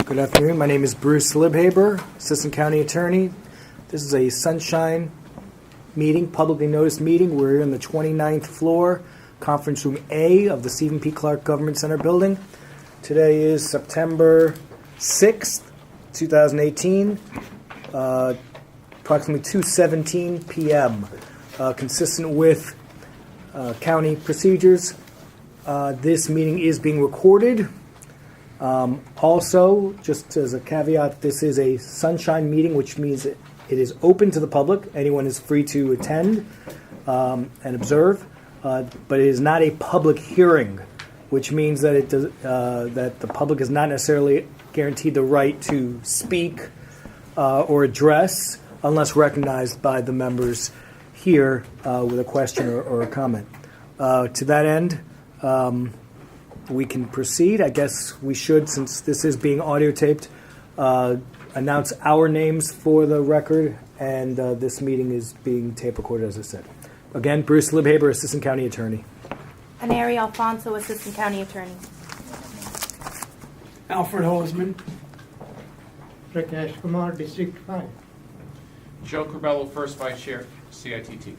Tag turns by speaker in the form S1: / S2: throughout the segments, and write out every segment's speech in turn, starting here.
S1: Good afternoon. My name is Bruce Libhaber, Assistant County Attorney. This is a sunshine meeting, publicly noticed meeting. We're in the 29th floor, Conference Room A of the Stephen P. Clark Government Center building. Today is September 6th, 2018, approximately 2:17 p.m. Consistent with county procedures, this meeting is being recorded. Also, just as a caveat, this is a sunshine meeting, which means it is open to the public. Anyone is free to attend and observe, but it is not a public hearing, which means that that the public is not necessarily guaranteed the right to speak or address unless recognized by the members here with a question or a comment. To that end, we can proceed. I guess we should, since this is being audio taped, announce our names for the record, and this meeting is being tape recorded, as I said. Again, Bruce Libhaber, Assistant County Attorney.
S2: Aneri Alfonso, Assistant County Attorney.
S3: Alfred Holzman. Prakash Kumar, District 5.
S4: Joe Corbello, First Vice Chair, CITT.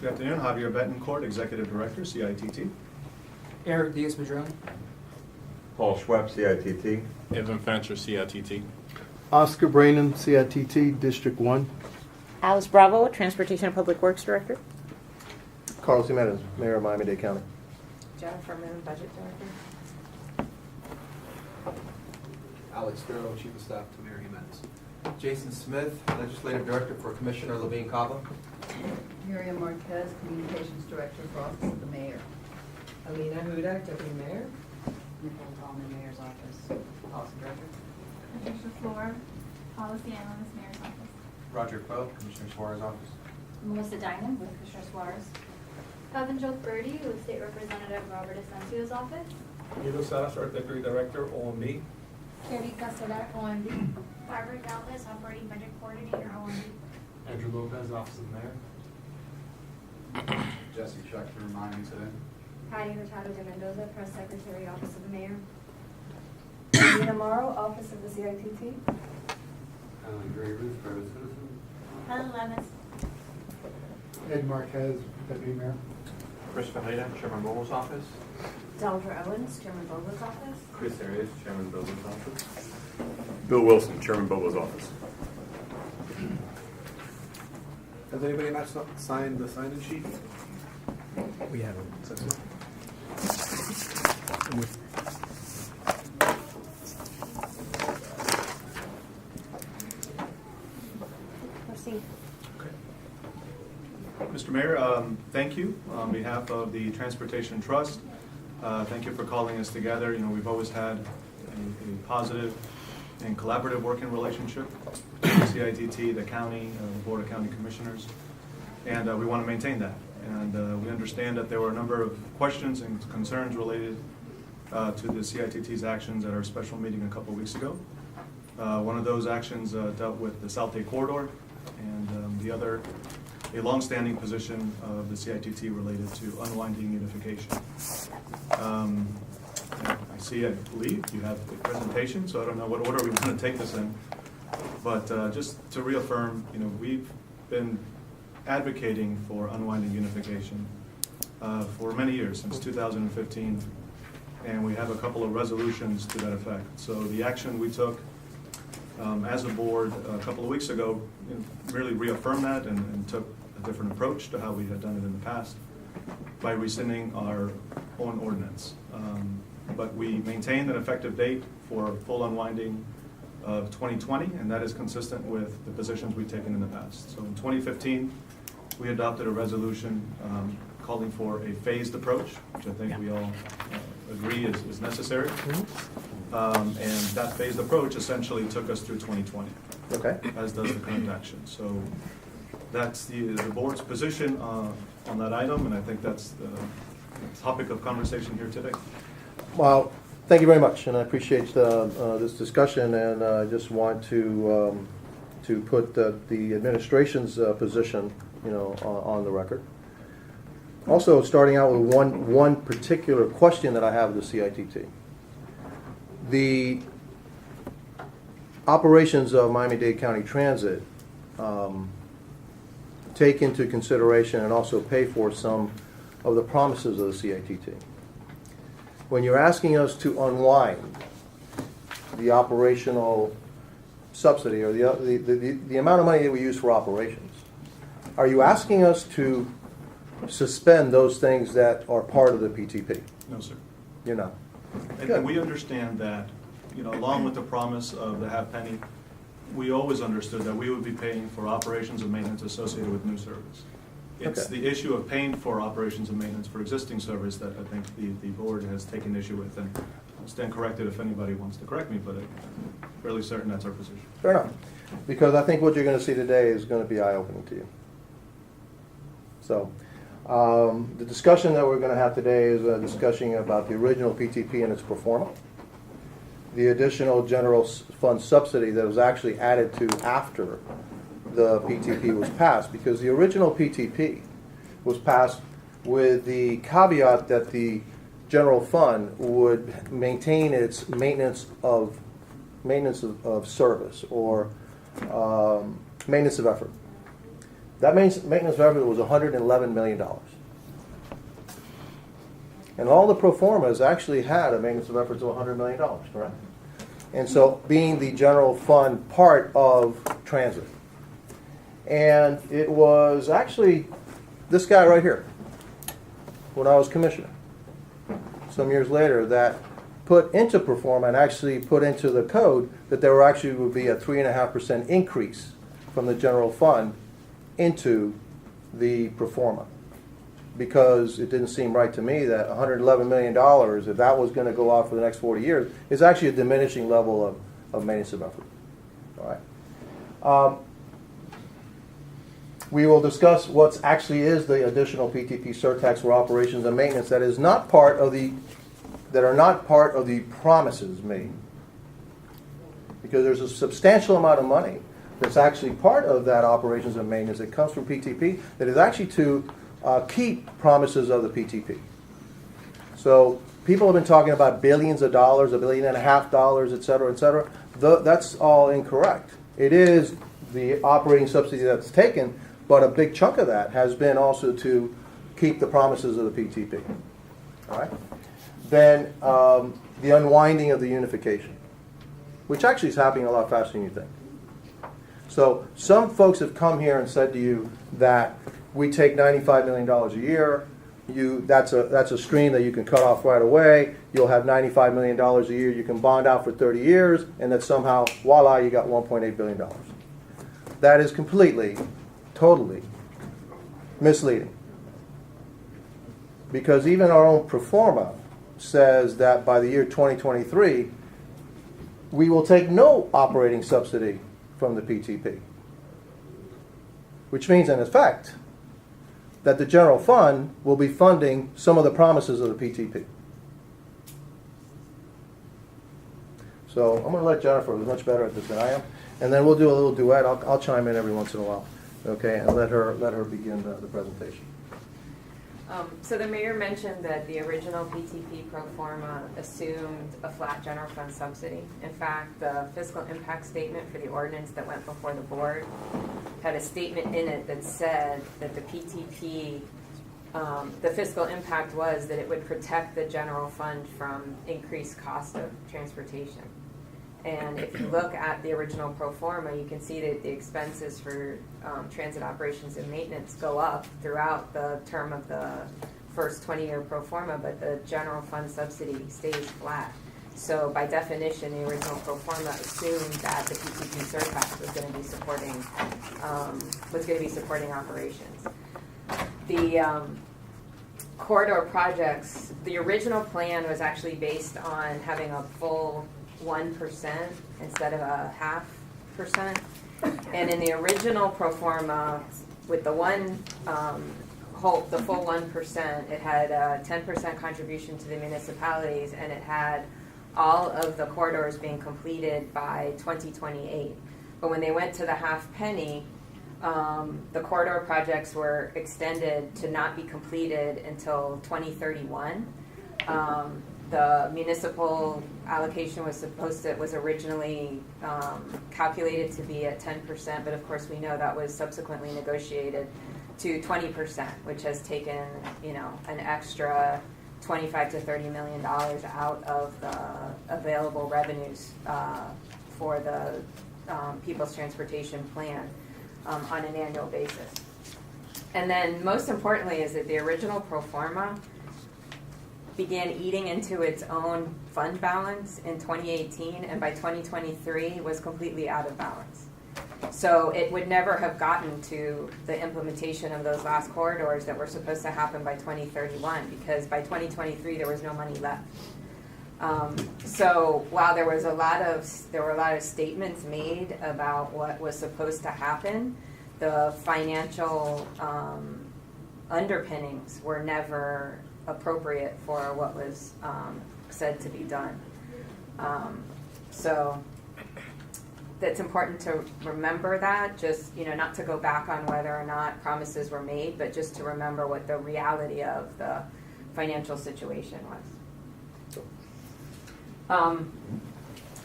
S5: Good afternoon, Javier Betancourt, Executive Director, CITT.
S6: Eric Diaz-Madrone.
S7: Paul Schwepp, CITT.
S4: Evan Fancher, CITT.
S8: Oscar Brainen, CITT, District 1.
S2: Alice Bravo, Transportation and Public Works Director.
S8: Carlos Gimenez, Mayor of Miami-Dade County.
S2: Jennifer Moon, Budget Director.
S6: Alex Thurlow, Chief of Staff to Mayor Gimenez. Jason Smith, Legislative Director for Commissioner Levine Cava.
S9: Miriam Marquez, Communications Director for Office of the Mayor.
S10: Alina Hudak, Deputy Mayor.
S9: Nicole Tallman, Mayor's Office.
S10: Policy Director.
S11: Patricia Floor, Policy Analyst, Mayor's Office.
S6: Roger Quill, Commissioner Suarez Office.
S11: Melissa Diamond with Commissioner Suarez. Evangeline Birdie with State Representative Robert Asensio's office.
S12: Guido Salazar, Deputy Director, OMB.
S11: Kerry Castelar, OMB. Barbara Galvez, Operating Budget Coordinator, OMB.
S12: Andrew Lopez, Office of the Mayor.
S6: Jesse Schechter, Miami today.
S11: Patty Hurtado de Mendoza, Press Secretary, Office of the Mayor.
S10: Nina Morrow, Office of the CITT.
S12: Alan Gray Ruth, Private Citizen.
S11: Helen Levis.
S8: Ed Marquez, Deputy Mayor.
S6: Chris Ferreira, Chairman Bobo's Office.
S11: Deldra Owens, Chairman Bobo's office.
S7: Chris Arias, Chairman Bobo's office. Bill Wilson, Chairman Bobo's office.
S12: Has anybody not signed the sign-in sheet?
S1: We have it.
S2: Proceed.
S5: Mr. Mayor, thank you on behalf of the Transportation Trust. Thank you for calling us together. You know, we've always had a positive and collaborative working relationship between CITT, the county, the Board of County Commissioners, and we want to maintain that. And we understand that there were a number of questions and concerns related to the CITT's actions at our special meeting a couple of weeks ago. One of those actions dealt with the South Bay Corridor, and the other, a longstanding position of the CITT related to unwinding unification. I believe you have a presentation, so I don't know what order we want to take this in. But just to reaffirm, you know, we've been advocating for unwinding unification for many years, since 2015, and we have a couple of resolutions to that effect. So the action we took as a board a couple of weeks ago, you know, really reaffirmed that and took a different approach to how we had done it in the past by rescinding our own ordinance. But we maintained an effective date for full unwinding of 2020, and that is consistent with the positions we've taken in the past. So in 2015, we adopted a resolution calling for a phased approach, which I think we all agree is necessary. And that phased approach essentially took us through 2020,
S8: Okay.
S5: as does the current action. So that's the board's position on that item, and I think that's the topic of conversation here today.
S8: Well, thank you very much, and I appreciate this discussion, and I just want to put the administration's position, you know, on the record. Also, starting out with one particular question that I have of the CITT. The operations of Miami-Dade County Transit take into consideration and also pay for some of the promises of the CITT. When you're asking us to unwind the operational subsidy or the amount of money that we use for operations, are you asking us to suspend those things that are part of the PTP?
S5: No, sir.
S8: You're not.
S5: And we understand that, along with the promise of the half penny, we always understood that we would be paying for operations and maintenance associated with new service. It's
S8: Okay.
S5: the issue of paying for operations and maintenance for existing service that I think the board has taken issue with, and I'll stand corrected if anybody wants to correct me, but I'm fairly certain that's our position.
S8: Fair enough. Because I think what you're going to see today is going to be eye-opening to you. So, the discussion that we're going to have today is a discussion about the original PTP and its pro forma, the additional general fund subsidy that was actually added to after the PTP was passed, because the original PTP was passed with the caveat that the general fund would maintain its maintenance of service or maintenance of effort. That maintenance of effort was $111 million. And all the pro formas actually had a maintenance of efforts of $100 million, correct? And so being the general fund part of transit. And it was actually this guy right here, when I was commissioner, some years later, that put into pro forma and actually put into the code that there actually would be a 3.5% increase from the general fund into the pro forma. Because it didn't seem right to me that $111 million, if that was going to go off for the next 40 years, is actually a diminishing level of maintenance of effort. All right. We will discuss what actually is the additional PTP surtax for operations and maintenance that is not part of the promises made. Because there's a substantial amount of money that's actually part of that operations and maintenance that comes from PTP that is actually to keep promises of the PTP. So people have been talking about billions of dollars, $1.5 billion, et cetera, et cetera. That's all incorrect. It is the operating subsidy that's taken, but a big chunk of that has been also to keep the promises of the PTP. All right. Then the unwinding of the unification, which actually is happening a lot faster than you think. So some folks have come here and said to you that we take $95 million a year. That's a stream that you can cut off right away. You'll have $95 million a year. You can bond out for 30 years, and that somehow, voila, you got $1.8 billion. That is completely, totally misleading. Because even our own pro forma says that by the year 2023, we will take no operating subsidy from the PTP. Which means, in effect, that the general fund will be funding some of the promises of the PTP. So I'm going to let Jennifer, who's much better at this than I am, and then we'll do a little duet. I'll chime in every once in a while, okay, and let her begin the presentation.
S13: So the mayor mentioned that the original PTP pro forma assumed a flat general fund subsidy. In fact, the fiscal impact statement for the ordinance that went before the board had a statement in it that said that the PTP, the fiscal impact was that it would protect the general fund from increased cost of transportation. And if you look at the original pro forma, you can see that the expenses for transit operations and maintenance go up throughout the term of the first 20-year pro forma, but the general fund subsidy stays flat. So by definition, the original pro forma assumed that the PTP surtax was going to be supporting operations. The corridor projects, the original plan was actually based on having a full 1% instead of a 0.5%. And in the original pro forma, with the full 1%, it had a 10% contribution to the municipalities, and it had all of the corridors being completed by 2028. But when they went to the half penny, the corridor projects were extended to not be completed until 2031. The municipal allocation was originally calculated to be at 10%, but of course we know that was subsequently negotiated to 20%, which has taken, an extra $25 to $30 million out of the available revenues for the People's Transportation Plan on an annual basis. And then most importantly is that the original pro forma began eating into its own fund balance in 2018, and by 2023 was completely out of balance. So it would never have gotten to the implementation of those last corridors that were supposed to happen by 2031, because by 2023 there was no money left. So while there were a lot of statements made about what was supposed to happen, the financial underpinnings were never appropriate for what was said to be done. So that's important to remember that, just, not to go back on whether or not promises were made, but just to remember what the reality of the financial situation was.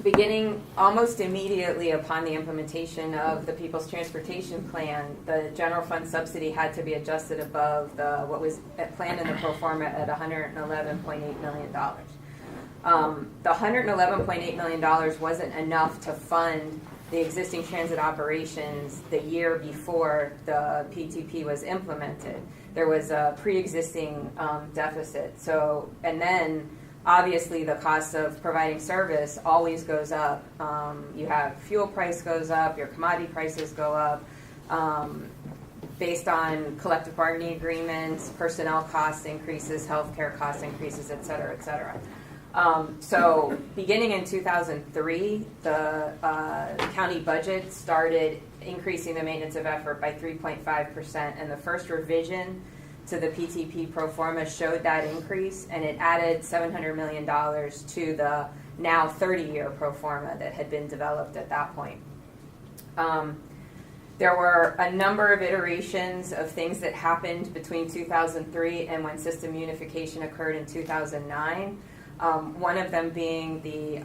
S13: Beginning almost immediately upon the implementation of the People's Transportation Plan, the general fund subsidy had to be adjusted above what was planned in the pro forma at $111.8 million. The $111.8 million wasn't enough to fund the existing transit operations the year before the PTP was implemented. There was a pre-existing deficit. So, and then obviously the cost of providing service always goes up. You have fuel price goes up, your commodity prices go up, based on collective bargaining agreements, personnel cost increases, healthcare cost increases, et cetera, et cetera. So beginning in 2003, the county budget started increasing the maintenance of effort by 3.5%, and the first revision to the PTP pro forma showed that increase, and it added $700 million to the now 30-year pro forma that had been developed at that point. There were a number of iterations of things that happened between 2003 and when system unification occurred in 2009. One of them being the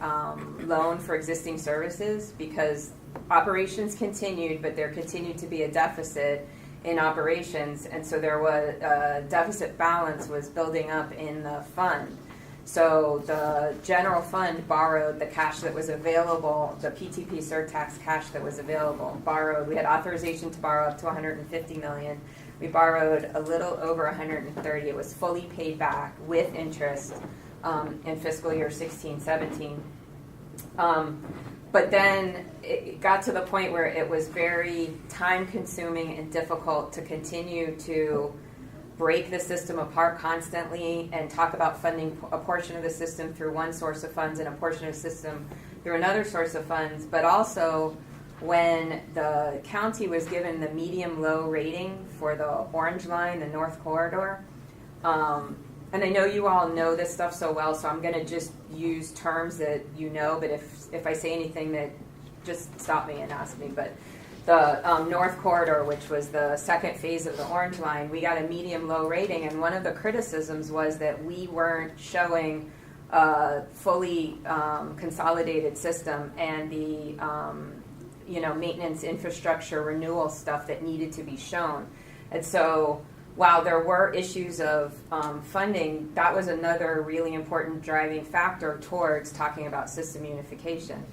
S13: loan for existing services, because operations continued, but there continued to be a deficit in operations, and so there was a deficit balance was building up in the fund. So the general fund borrowed the cash that was available, the PTP surtax cash that was available, borrowed. We had authorization to borrow up to $150 million. We borrowed a little over $130. It was fully paid back with interest in fiscal year 16-17. But then it got to the point where it was very time-consuming and difficult to continue to break the system apart constantly and talk about funding a portion of the system through one source of funds and a portion of the system through another source of funds. But also, when the county was given the medium-low rating for the Orange Line, the North Corridor, and I know you all know this stuff so well, so I'm going to just use terms that you know, but if I say anything, that just stop me and ask me. But the North Corridor, which was the second phase of the Orange Line, we got a medium-low rating, and one of the criticisms was that we weren't showing a fully consolidated system and the maintenance infrastructure renewal stuff that needed to be shown. And so while there were issues of funding, that was another really important driving factor towards talking about system unification.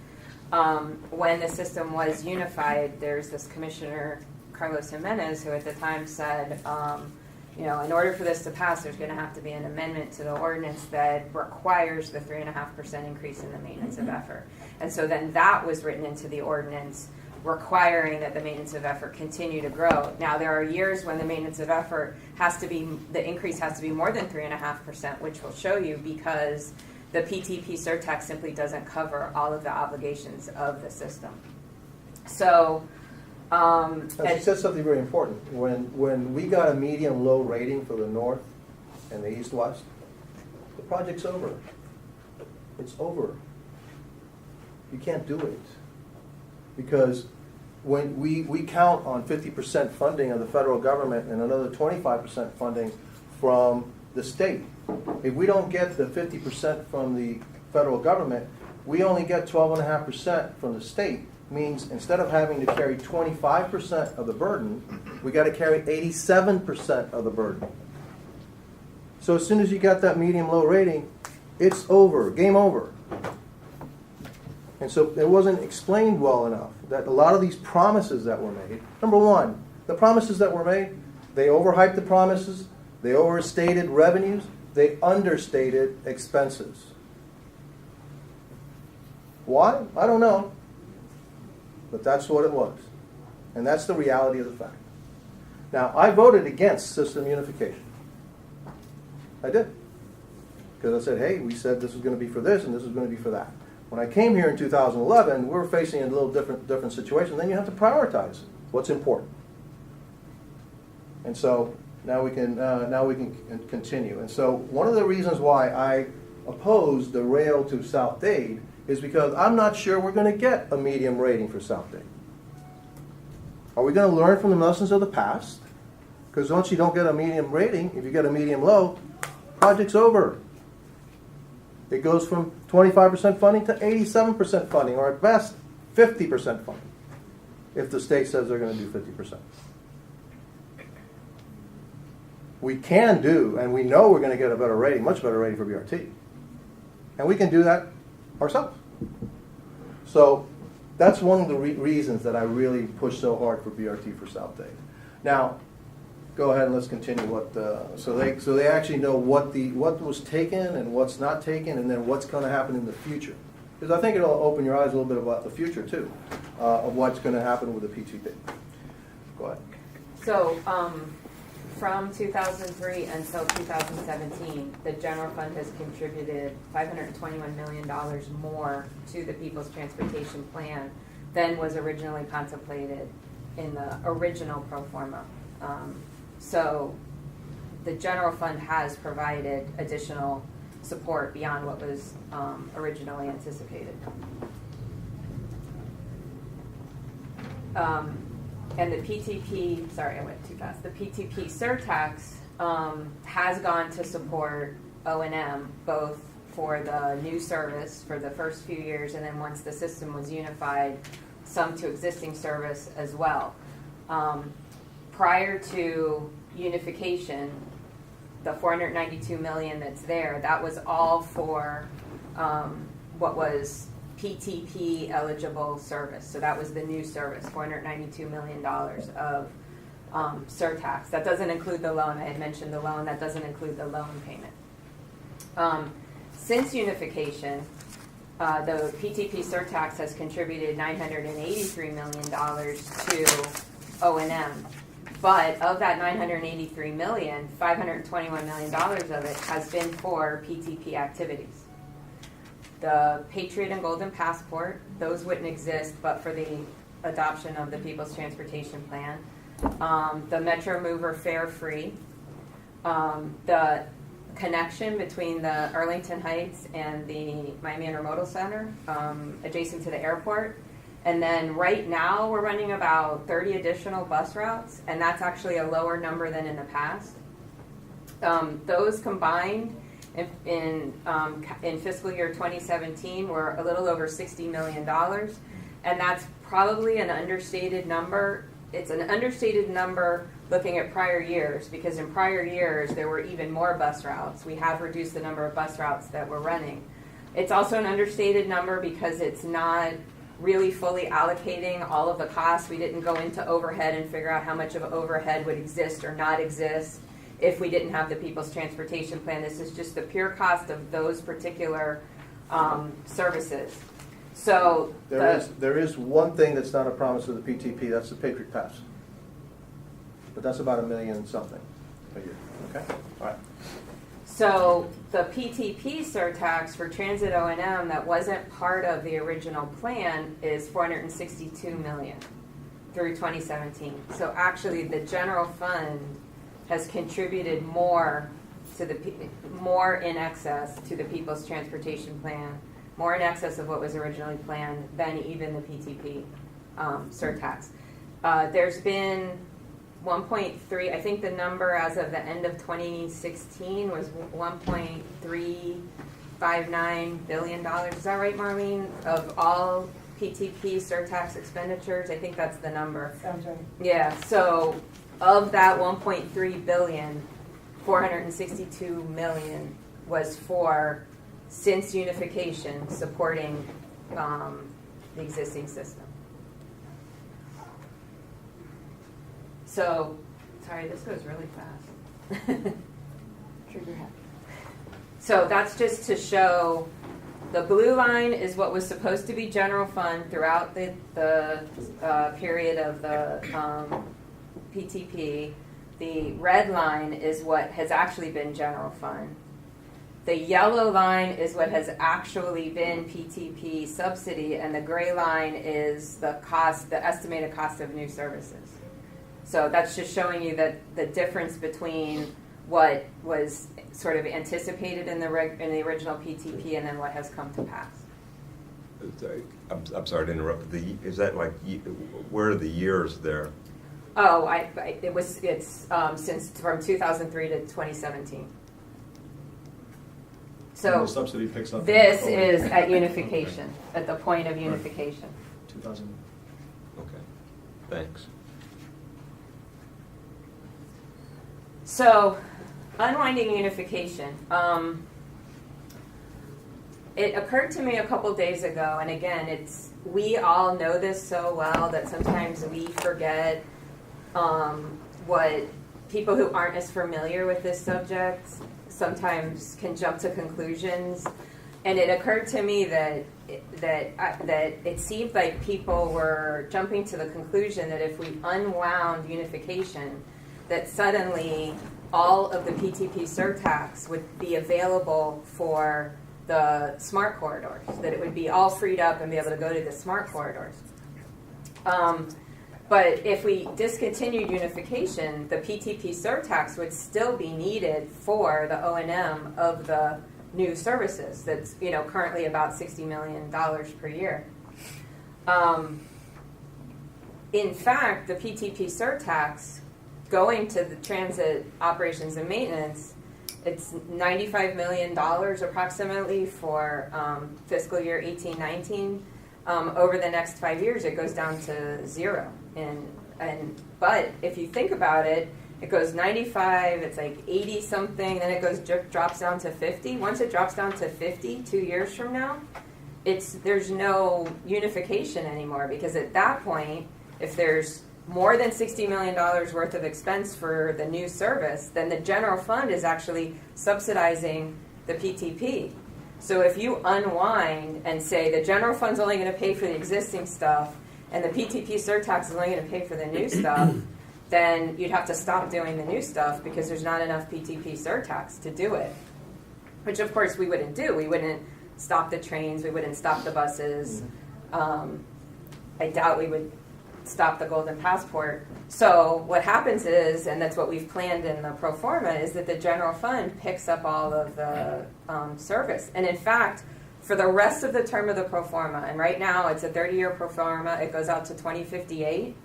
S13: When the system was unified, there's this Commissioner, Carlos Gimenez, who at the time said, in order for this to pass, there's going to have to be an amendment to the ordinance that requires the 3.5% increase in the maintenance of effort. And so then that was written into the ordinance, requiring that the maintenance of effort continue to grow. Now, there are years when the maintenance of effort the increase has to be more than 3.5%, which we'll show you, because the PTP surtax simply doesn't cover all of the obligations of the system. So,
S8: she said something very important. When we got a medium-low rating for the north and the east-west, the project's over. It's over. You can't do it. Because when we count on 50% funding of the federal government and another 25% funding from the state. If we don't get the 50% from the federal government, we only get 12.5% from the state, means instead of having to carry 25% of the burden, we got to carry 87% of the burden. So as soon as you got that medium-low rating, it's over, game over. And so it wasn't explained well enough that a lot of these promises that were made, number one, the promises that were made, they overhyped the promises, they overstated revenues, they understated expenses. Why? I don't know. But that's what it was. And that's the reality of the fact. Now, I voted against system unification. I did. Because I said, hey, we said this was going to be for this and this was going to be for that. When I came here in 2011, we were facing a little different situation. Then you have to prioritize what's important. And so now we can continue. And so one of the reasons why I opposed the rail to South Dade is because I'm not sure we're going to get a medium rating for South Dade. Are we going to learn from the lessons of the past? Because once you don't get a medium rating, if you get a medium low, project's over. It goes from 25% funding to 87% funding, or at best, 50% funding, if the state says they're going to do 50%. We can do, and we know we're going to get a better rating, much better rating for BRT. And we can do that ourselves. So that's one of the reasons that I really push so hard for BRT for South Dade. Now, go ahead and let's continue. So they actually know what was taken and what's not taken, and then what's going to happen in the future. Because I think it'll open your eyes a little bit about the future too, of what's going to happen with the PTP. Go ahead.
S13: So from 2003 until 2017, the general fund has contributed $521 million more to the People's Transportation Plan than was originally contemplated in the original pro forma. So the general fund has provided additional support beyond what was originally anticipated. And the PTP, sorry, I went too fast. The PTP surtax has gone to support O&M, both for the new service for the first few years, and then once the system was unified, some to existing service as well. Prior to unification, the $492 million that's there, that was all for what was PTP eligible service. So that was the new service, $492 million of surtax. That doesn't include the loan. I had mentioned the loan. That doesn't include the loan payment. Since unification, the PTP surtax has contributed $983 million to O&M. But of that $983 million, $521 million of it has been for PTP activities. The Patriot and Golden Passport, those wouldn't exist but for the adoption of the People's Transportation Plan. The Metro Mover Fare Free, the connection between the Arlington Heights and the Miami Intermodal Center, adjacent to the airport. And then right now we're running about 30 additional bus routes, and that's actually a lower number than in the past. Those combined in fiscal year 2017 were a little over $60 million, and that's probably an understated number. It's an understated number looking at prior years, because in prior years there were even more bus routes. We have reduced the number of bus routes that we're running. It's also an understated number because it's not really fully allocating all of the costs. We didn't go into overhead and figure out how much of overhead would exist or not exist if we didn't have the People's Transportation Plan. This is just the pure cost of those particular services. So
S8: there is one thing that's not a promise of the PTP. That's the Patriot Pass, but that's about $1 million something a year. Okay, all right.
S13: So the PTP surtax for transit O&M that wasn't part of the original plan is $462 million through 2017. So actually, the general fund has contributed more to more in excess to the People's Transportation Plan, more in excess of what was originally planned than even the PTP surtax. There's been 1.3, I think the number as of the end of 2016 was 1.3 $1.59 billion. Is that right, Marlene? Of all PTP surtax expenditures, I think that's the number.
S10: Sounds right.
S13: Yeah, so of that 1.3 billion, 462 million was for, since unification, supporting the existing system. So, sorry, this goes really fast.
S2: Trigger happy.
S13: So that's just to show the blue line is what was supposed to be general fund throughout the period of the PTP. The red line is what has actually been general fund. The yellow line is what has actually been PTP subsidy, and the gray line is the cost, the estimated cost of new services. So that's just showing you that the difference between what was sort of anticipated in the original PTP and then what has come to pass.
S7: I'm sorry to interrupt. Is that like, where are the years there?
S13: Oh, it's since from 2003 to 2017.
S5: And
S13: So
S5: the subsidy picks up.
S13: this is at unification, at the point of unification.
S5: 2000.
S7: Okay, thanks.
S13: So, unwinding unification. It occurred to me a couple days ago, and again, we all know this so well that sometimes we forget what people who aren't as familiar with this subject sometimes can jump to conclusions. And it occurred to me that it seemed like people were jumping to the conclusion that if we unwound unification, that suddenly all of the PTP surtax would be available for the smart corridors, that it would be all freed up and be able to go to the smart corridors. But if we discontinued unification, the PTP surtax would still be needed for the O&M of the new services. That's currently about $60 million per year. In fact, the PTP surtax going to the transit operations and maintenance, it's $95 million approximately for fiscal year 18-19. Over the next 5 years, it goes down to zero. But if you think about it, it goes 95, it's like 80 something, then it drops down to 50. Once it drops down to 50, 2 years from now, there's no unification anymore, because at that point, if there's more than $60 million worth of expense for the new service, then the general fund is actually subsidizing the PTP. So if you unwind and say the general fund's only going to pay for the existing stuff and the PTP surtax is only going to pay for the new stuff, then you'd have to stop doing the new stuff because there's not enough PTP surtax to do it. Which of course we wouldn't do. We wouldn't stop the trains, we wouldn't stop the buses. I doubt we would stop the Golden Passport. So what happens is, and that's what we've planned in the pro forma, is that the general fund picks up all of the service. And in fact, for the rest of the term of the pro forma, and right now it's a 30-year pro forma, it goes out to 2058,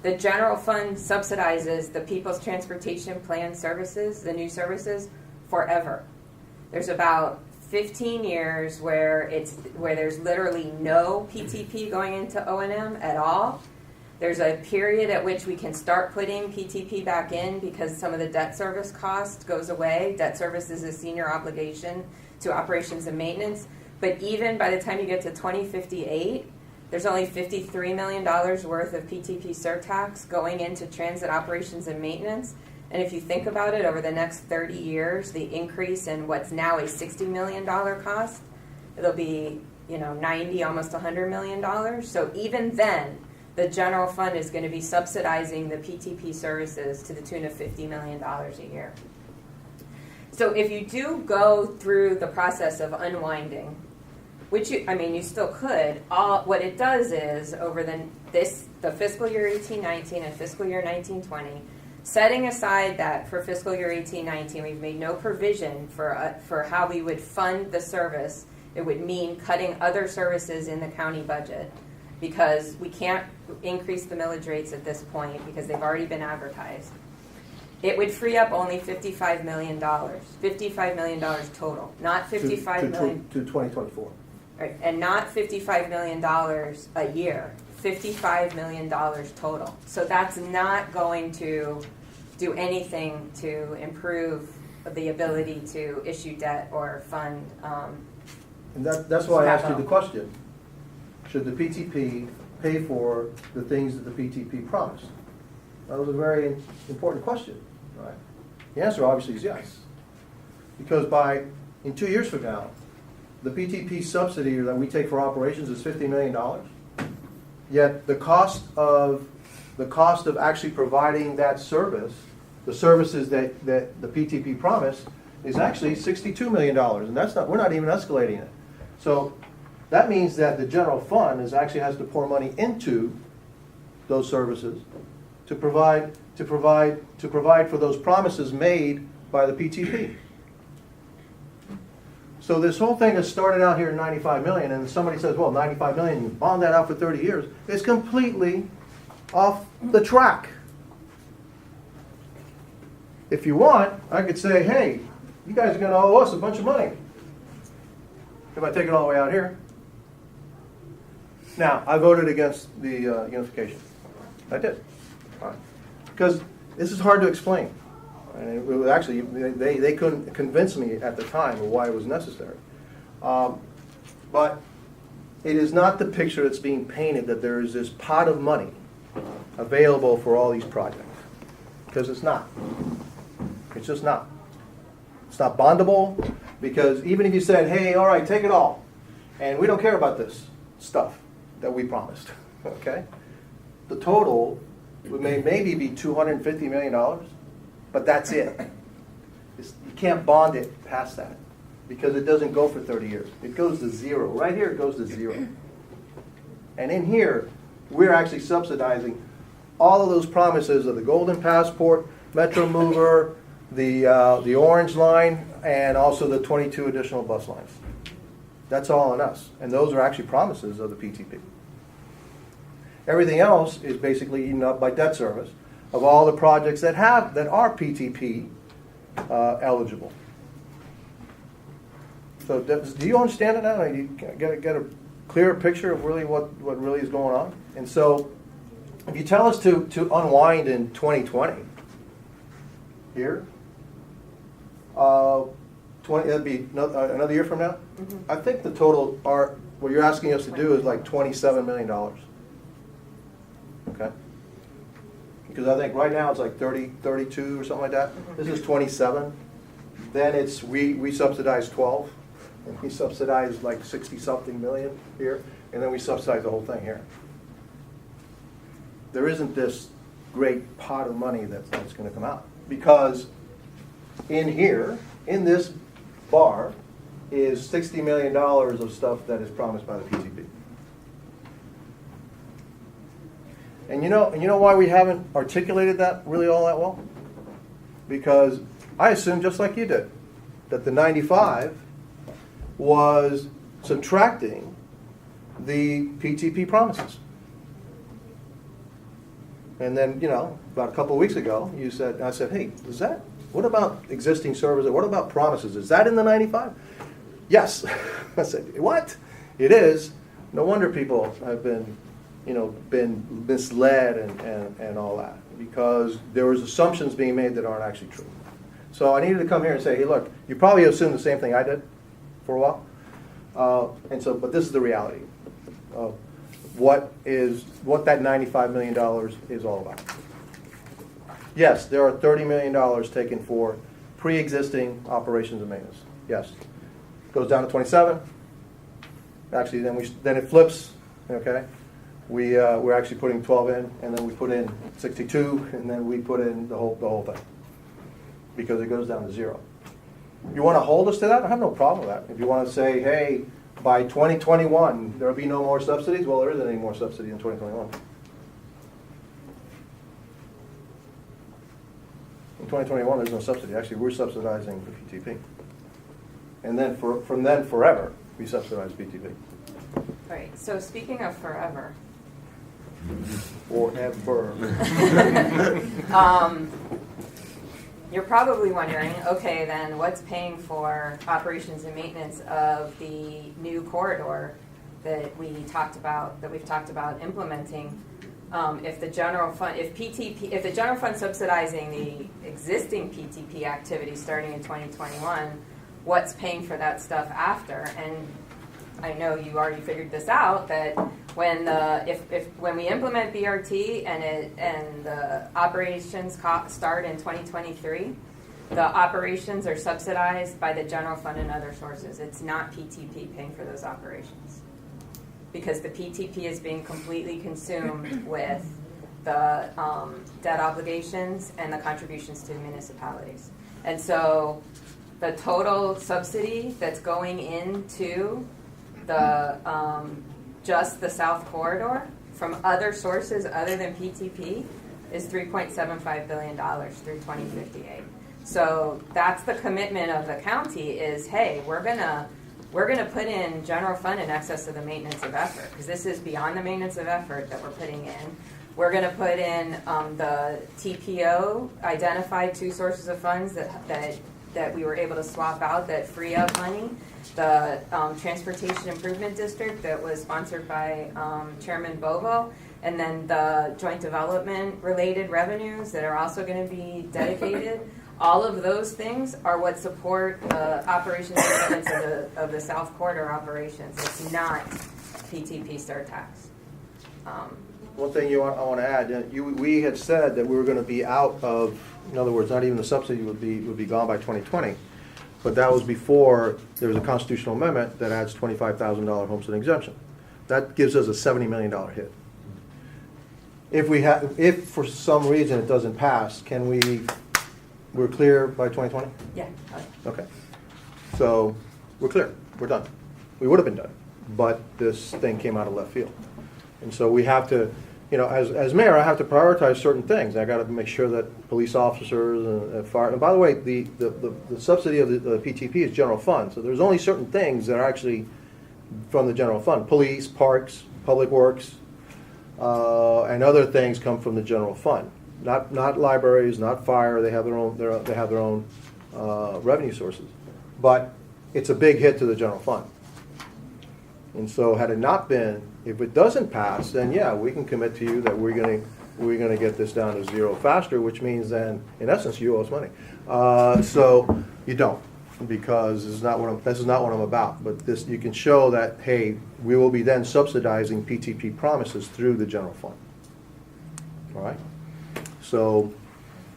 S13: the general fund subsidizes the People's Transportation Plan services, the new services, forever. There's about 15 years where there's literally no PTP going into O&M at all. There's a period at which we can start putting PTP back in because some of the debt service cost goes away. Debt service is a senior obligation to operations and maintenance. But even by the time you get to 2058, there's only $53 million worth of PTP surtax going into transit operations and maintenance. And if you think about it, over the next 30 years, the increase in what's now a $60 million cost, it'll be 90, almost $100 million. So even then, the general fund is going to be subsidizing the PTP services to the tune of $50 million a year. So if you do go through the process of unwinding, which you still could, what it does is over the fiscal year 18-19 and fiscal year 19-20, setting aside that for fiscal year 18-19 we've made no provision for how we would fund the service. It would mean cutting other services in the county budget, because we can't increase the millage rates at this point because they've already been advertised. It would free up only $55 million. $55 million total, not $55 million.
S8: To 2024.
S13: Right, and not $55 million a year, $55 million total. So that's not going to do anything to improve the ability to issue debt or fund.
S8: And that's why I asked you the
S13: Capital.
S8: question. Should the PTP pay for the things that the PTP promised? That was a very important question, right? The answer obviously is yes. Because in 2 years from now, the PTP subsidy that we take for operations is $50 million. Yet the cost of actually providing that service, the services that the PTP promised, is actually $62 million, and we're not even escalating it. So that means that the general fund actually has to pour money into those services to provide for those promises made by the PTP. So this whole thing has started out here at $95 million, and somebody says, well, $95 million, you bond that out for 30 years. It's completely off the track. If you want, I could say, hey, you guys are going to owe us a bunch of money if I take it all the way out here. Now, I voted against the unification. I did. All right. Because this is hard to explain. And it was actually, they couldn't convince me at the time of why it was necessary. But it is not the picture that's being painted that there is this pot of money available for all these projects. Because it's not. It's just not. It's not bondable, because even if you said, hey, all right, take it all, and we don't care about this stuff that we promised, okay? The total would maybe be $250 million, but that's it. You can't bond it past that, because it doesn't go for 30 years. It goes to zero. Right here, it goes to zero. And in here, we're actually subsidizing all of those promises of the Golden Passport, Metro Mover, the Orange Line, and also the 22 additional bus lines. That's all on us. And those are actually promises of the PTP. Everything else is basically eaten up by debt service of all the projects that are PTP eligible. So do you understand it now? You get a clearer picture of really what really is going on? And so if you tell us to unwind in 2020, here, that'd be another year from now. Mm-hmm. I think the total what you're asking us to do is like $27 million. Okay? Because I think right now it's like 32 or something like that. Mm-hmm. This is 27. Then we subsidize 12. And we subsidize like 60-something million here. And then we subsidize the whole thing here. There isn't this great pot of money that's going to come out. Because in here, in this bar, is $60 million of stuff that is promised by the PTP. And you know why we haven't articulated that really all that well? Because I assumed, just like you did, that the 95 was subtracting the PTP promises. And then, about a couple of weeks ago, I said, hey, what about existing services? What about promises? Is that in the 95? Yes. I said, what? It is. No wonder people have been misled and all that, because there was assumptions being made that aren't actually true. So I needed to come here and say, hey, look, you probably assumed the same thing I did for a while. But this is the reality of what that $95 million is all about. Yes, there are $30 million taken for pre-existing operations and maintenance. Yes. Goes down to 27. Actually, then it flips. Okay. We're actually putting 12 in, and then we put in 62, and then we put in the whole thing, because it goes down to zero. You want to hold us to that? I have no problem with that. If you want to say, hey, by 2021 there will be no more subsidies, well, there isn't any more subsidy in 2021. In 2021, there's no subsidy. Actually, we're subsidizing the PTP. And then from then forever, we subsidize PTP.
S13: Right, so speaking of forever.
S8: Forever.
S13: you're probably wondering, okay, then what's paying for operations and maintenance of the new corridor that we've talked about implementing? If the general fund, if the general fund subsidizing the existing PTP activity starting in 2021, what's paying for that stuff after? And I know you already figured this out, that when we implement BRT and the operations start in 2023, the operations are subsidized by the general fund and other sources. It's not PTP paying for those operations, because the PTP is being completely consumed with the debt obligations and the contributions to municipalities. And so the total subsidy that's going into the just the South Corridor from other sources other than PTP is $3.75 billion through 2058. So that's the commitment of the county is, hey, we're gonna put in general fund in excess of the maintenance of effort, because this is beyond the maintenance of effort that we're putting in. We're going to put in the TPO, identified 2 sources of funds that we were able to swap out that free up money. The Transportation Improvement District that was sponsored by Chairman Bovo, and then the joint development related revenues that are also going to be dedicated. All of those things are what support the operations and maintenance of the South Corridor operations. It's not PTP star tax.
S8: One thing I want to add, we had said that we were going to be out of, in other words, not even the subsidy would be gone by 2020, but that was before there was a constitutional amendment that adds $25,000 homestead exemption. That gives us a $70 million hit. If for some reason it doesn't pass, we're clear by 2020?
S13: Yeah.
S8: Okay. So we're clear. We're done. We would have been done, but this thing came out of left field. And so we have to, as mayor, I have to prioritize certain things. I got to make sure that police officers and fire. And by the way, the subsidy of the PTP is general fund. So there's only certain things that are actually from the general fund. Police, parks, public works, and other things come from the general fund. Not libraries, not fire. They have their own revenue sources, but it's a big hit to the general fund. And so, had it not been, if it doesn't pass, then yeah, we can commit to you that we're going to get this down to zero faster, which means then, in essence, you owe us money. So you don't, because this is not what I'm about. But this, you can show that, hey, we will be then subsidizing PTP promises through the general fund. All right. So,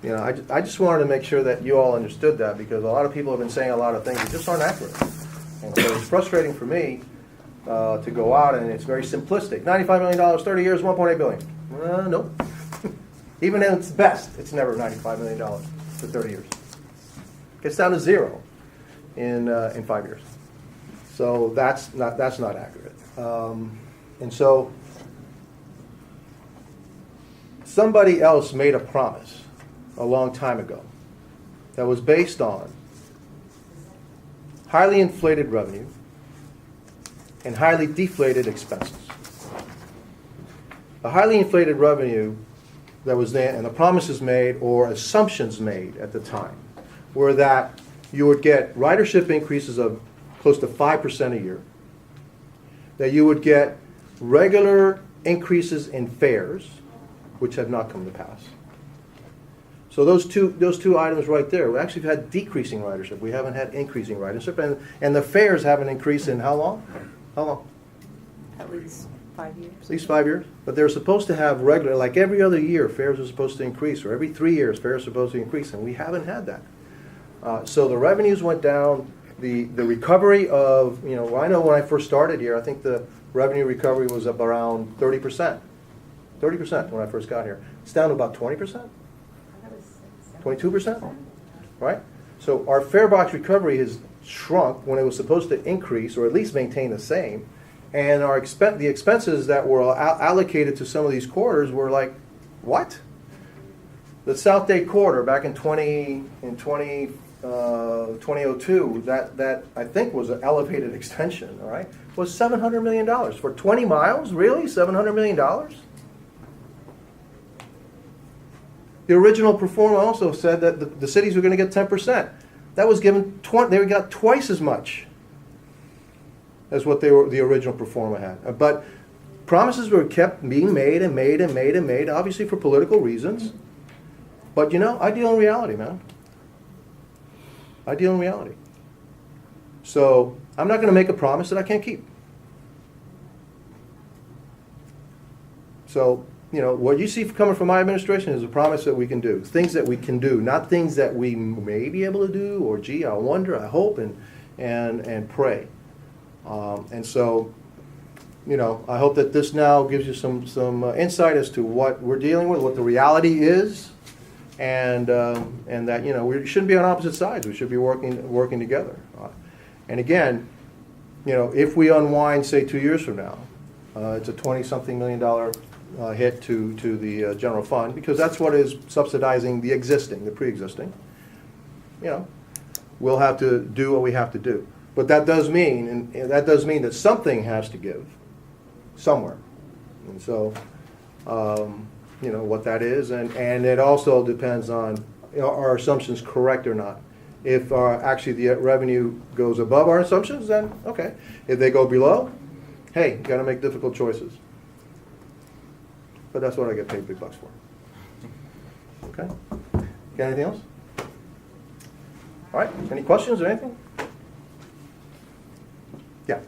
S8: I just wanted to make sure that you all understood that, because a lot of people have been saying a lot of things that just aren't accurate. And so it's frustrating for me to go out, and it's very simplistic. $95 million, 30 years, $1.8 billion. Nope. Even at its best, it's never $95 million for 30 years. Gets down to zero in 5 years. So that's not accurate. And so somebody else made a promise a long time ago that was based on highly inflated revenue and highly deflated expenses. The highly inflated revenue that was there, and the promises made or assumptions made at the time, were that you would get ridership increases of close to 5% a year, that you would get regular increases in fares, which have not come to pass. So those two items right there, we actually have had decreasing ridership. We haven't had increasing ridership, and the fares haven't increased in how long? How long?
S2: At least 5 years.
S8: At least 5 years. But they're supposed to have regular, like every other year, fares are supposed to increase, or every 3 years, fares are supposed to increase, and we haven't had that. So the revenues went down. The recovery of, I know when I first started here, I think the revenue recovery was up around 30%. 30% when I first got here. It's down to about 20%? 22%? Right? So our fare box recovery has shrunk when it was supposed to increase, or at least maintain the same. And the expenses that were allocated to some of these corridors were like, what? The South Dade corridor back in 2002, that I think was an elevated extension, all right, was $700 million. For 20 miles? Really? $700 million? The original performer also said that the cities were going to get 10%. That was given, they got twice as much as what the original performer had. But promises were kept being made and made and made and made, obviously for political reasons. But you know, I deal in reality, man. I deal in reality. So I'm not going to make a promise that I can't keep. So, you know, what you see coming from my administration is a promise that we can do. Things that we can do, not things that we may be able to do, or gee, I wonder, I hope, and pray. And so, you know, I hope that this now gives you some insight as to what we're dealing with, what the reality is, and that, you know, we shouldn't be on opposite sides. We should be working together. And again, you know, if we unwind, say, 2 years from now, it's a $20-something million hit to the general fund, because that's what is subsidizing the pre-existing. You know, we'll have to do what we have to do. But that does mean, and that does mean that something has to give somewhere. And so, you know, what that is, and it also depends on, you know, are our assumptions correct or not. If actually the revenue goes above our assumptions, then okay. If they go below, hey, got to make difficult choices. But that's what I get paid big bucks for. Okay? Got anything else? All right. Any questions or anything? Yeah.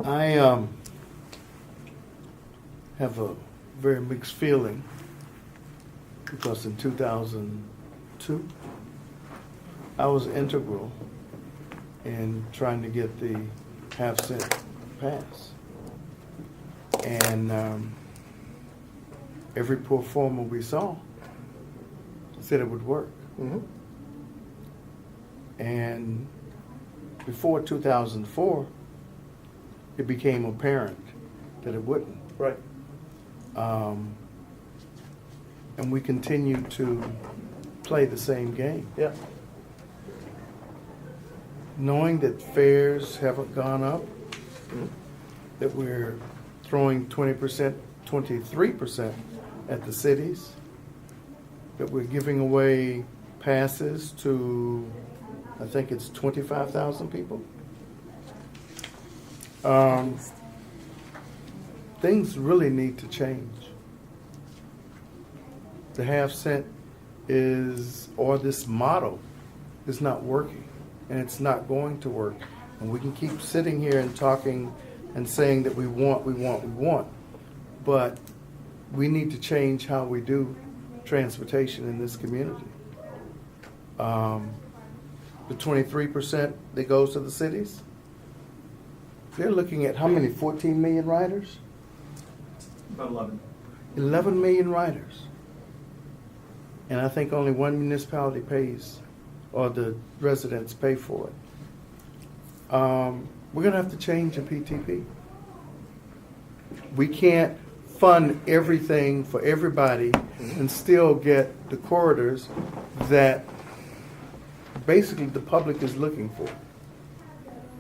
S3: I have a very mixed feeling because in 2002, I was integral in trying to get the half-cent pass. And every performer we saw said it would work.
S8: Mm-hmm.
S3: And before 2004, it became apparent that it wouldn't.
S8: Right.
S3: And we continue to play the same game.
S8: Yeah.
S3: Knowing that fares haven't gone up, that we're throwing 20%, 23% at the cities, that we're giving away passes to, I think it's 25,000 people. Things really need to change. The half-cent or this model is not working, and it's not going to work. And we can keep sitting here and talking and saying that we want, but we need to change how we do transportation in this community. The 23% that goes to the cities, they're looking at how many, 14 million riders?
S5: About 11.
S3: 11 million riders. And I think only one municipality pays, or the residents pay for it. We're going to have to change the PTP. We can't fund everything for everybody and still get the corridors that basically the public is looking for.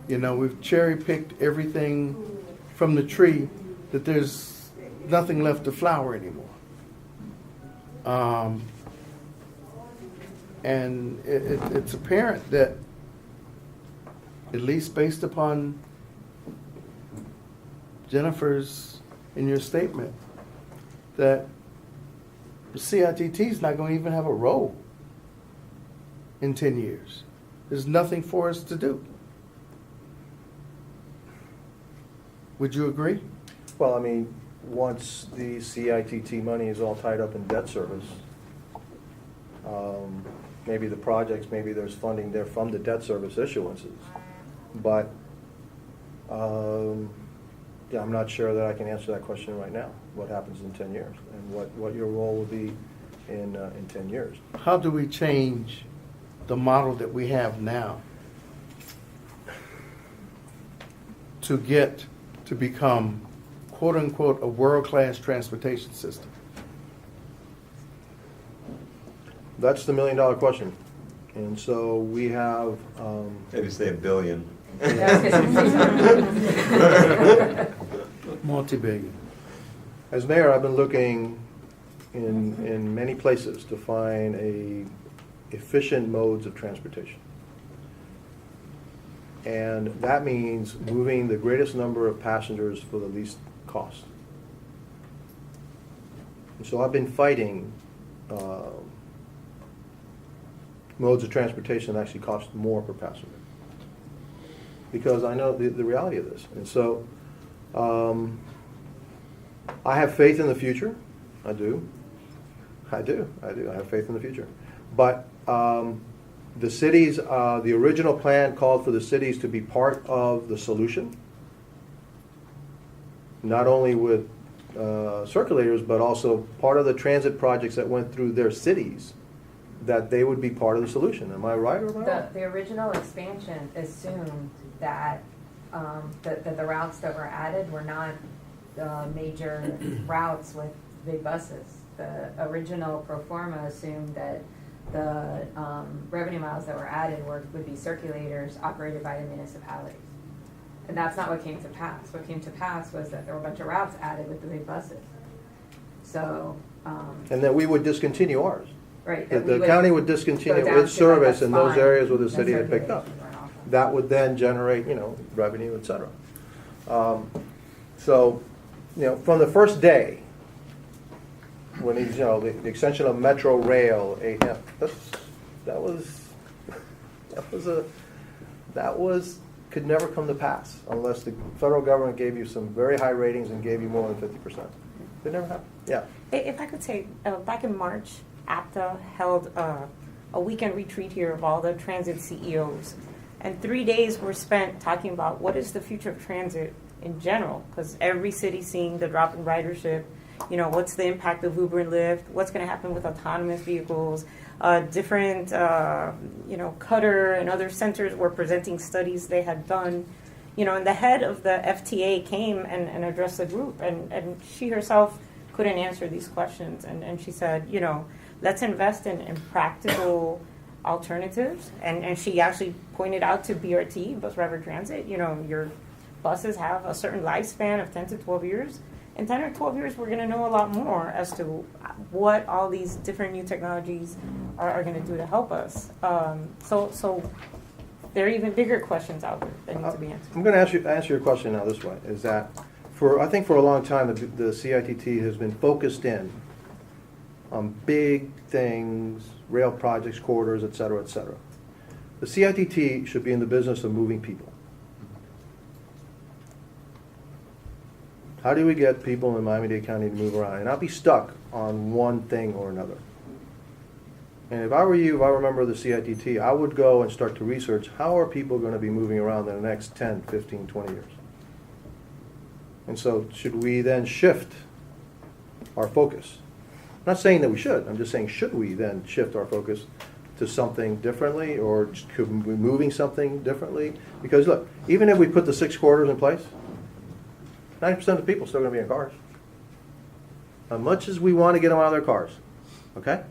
S3: You know, we've cherry-picked everything from the tree that there's nothing left to flower anymore. And it's apparent that, at least based upon Jennifer's, in your statement, that the CITT is not going to even have a role in 10 years. There's nothing for us to do. Would you agree?
S8: Well, I mean, once the CITT money is all tied up in debt service, maybe the projects, maybe there's funding there from the debt service issuances. But yeah, I'm not sure that I can answer that question right now. What happens in 10 years and what your role will be in 10 years.
S3: How do we change the model that we have now to get to become, quote unquote, a world-class transportation system?
S8: That's the million-dollar question. And so we have...
S7: Maybe say $1 billion.
S3: Multi-billion.
S8: As mayor, I've been looking in many places to find efficient modes of transportation. And that means moving the greatest number of passengers for the least cost. And so I've been fighting modes of transportation that actually cost more per passenger, because I know the reality of this. And so I have faith in the future. I do. I have faith in the future. But the cities, the original plan called for the cities to be part of the solution, not only with circulators, but also part of the transit projects that went through their cities, that they would be part of the solution. Am I right or am I wrong?
S13: The original expansion assumed that the routes that were added were not major routes with big buses. The original pro forma assumed that the revenue miles that were added would be circulators operated by the municipalities. And that's not what came to pass. What came to pass was that there were a bunch of routes added with the big buses. So.
S8: And that we would discontinue ours.
S13: Right.
S8: The county would discontinue its service in those areas where the city had picked up. That would then generate, revenue, et cetera. So, from the first day, when these, the extension of Metro Rail, could never come to pass unless the federal government gave you some very high ratings and gave you more than 50%. It never happened. Yeah.
S14: If I could say, back in March, APTA held a weekend retreat here of all the transit CEOs. And 3 days were spent talking about what is the future of transit in general, because every city's seeing the drop in ridership. What's the impact of Uber and Lyft? What's going to happen with autonomous vehicles? Different, Qatar and other centers were presenting studies they had done. And the head of the FTA came and addressed the group, and she herself couldn't answer these questions. And she said, let's invest in practical alternatives. And she actually pointed out to BRT, Bus Rapid Transit, your buses have a certain lifespan of 10 to 12 years. In 10 or 12 years, we're going to know a lot more as to what all these different new technologies are going to do to help us. So there are even bigger questions out there that need to be answered.
S8: I'm going to answer your question now this way, is that I think for a long time, the CITT has been focused in on big things, rail projects, corridors, et cetera, et cetera. The CITT should be in the business of moving people. How do we get people in Miami-Dade County to move around and not be stuck on one thing or another? And if I were you, if I remember the CITT, I would go and start to research how are people going to be moving around in the next 10, 15, 20 years. And so should we then shift our focus? I'm not saying that we should. I'm just saying, should we then shift our focus to something differently, or could we be moving something differently? Because look, even if we put the 6 corridors in place, 90% of the people are still going to be in cars. As much as we want to get them out of their cars, okay?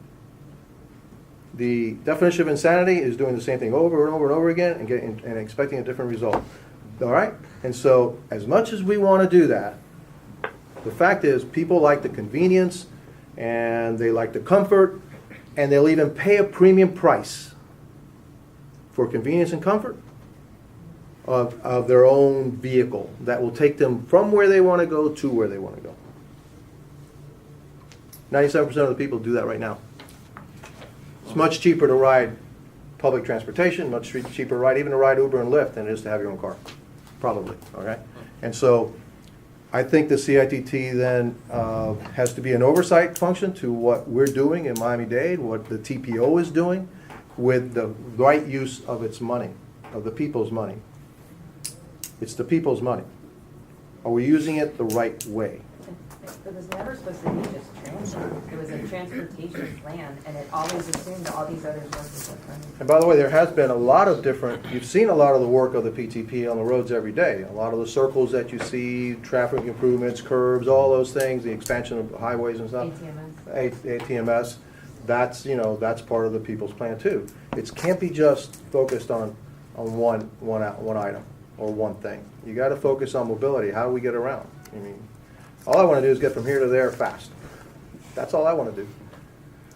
S8: The definition of insanity is doing the same thing over and over and over again and expecting a different result. All right? And so as much as we want to do that, the fact is people like the convenience and they like the comfort, and they'll even pay a premium price for convenience and comfort of their own vehicle that will take them from where they want to go to where they want to go. 97% of the people do that right now. It's much cheaper to ride public transportation, much cheaper to ride, even to ride Uber and Lyft than it is to have your own car. Probably, okay? And so I think the CITT then has to be an oversight function to what we're doing in Miami-Dade, what the TPO is doing with the right use of its money, of the people's money. It's the people's money. Are we using it the right way?
S13: It was never supposed to be just transit. It was a transportation plan, and it always assumed all these other workers were coming.
S8: And by the way, there has been a lot of different, you've seen a lot of the work of the PTP on the roads every day. A lot of the circles that you see, traffic improvements, curbs, all those things, the expansion of highways and stuff. ATMS. That's part of the people's plan too. It can't be just focused on one item or one thing. You got to focus on mobility. How do we get around? I mean, all I want to do is get from here to there fast. That's all I want to do.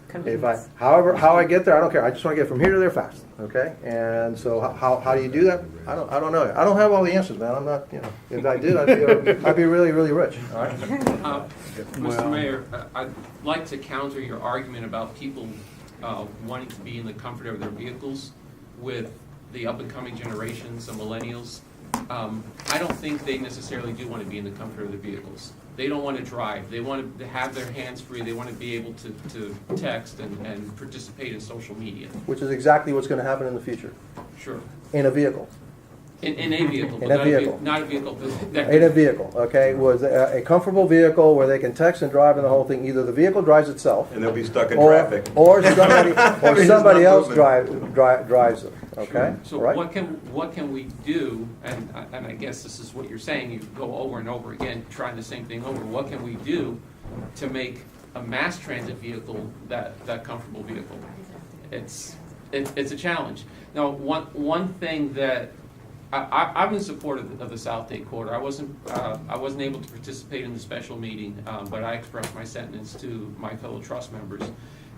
S14: Convenience.
S8: How I get there, I don't care. I just want to get from here to there fast. Okay, and so how do you do that? I don't know. I don't have all the answers, man. I'm not. If I did, I'd be really really rich. All right.
S4: Mr. Mayor, I'd like to counter your argument about people wanting to be in the comfort of their vehicles with the up-and-coming generations, the millennials. I don't think they necessarily do want to be in the comfort of their vehicles. They don't want to drive. They want to have their hands free. They want to be able to text and participate in social media.
S8: Which is exactly what's going to happen in the future.
S4: Sure.
S8: In a vehicle.
S4: In a vehicle.
S8: In a vehicle.
S4: Not a vehicle.
S8: In a vehicle, okay, with a comfortable vehicle where they can text and drive and the whole thing. Either the vehicle drives itself,
S7: And they'll be stuck in traffic.
S8: or somebody
S7: It's
S8: somebody
S7: not
S8: else
S7: moving.
S8: drives it. Okay,
S4: So
S8: right?
S4: what can we do, and I guess this is what you're saying, you go over and over again, trying the same thing over, what can we do to make a mass transit vehicle that comfortable vehicle? It's a challenge. Now, one thing that, I'm in support of the South Dade Corridor. I wasn't able to participate in the special meeting, but I expressed my sentiments to my fellow trust members.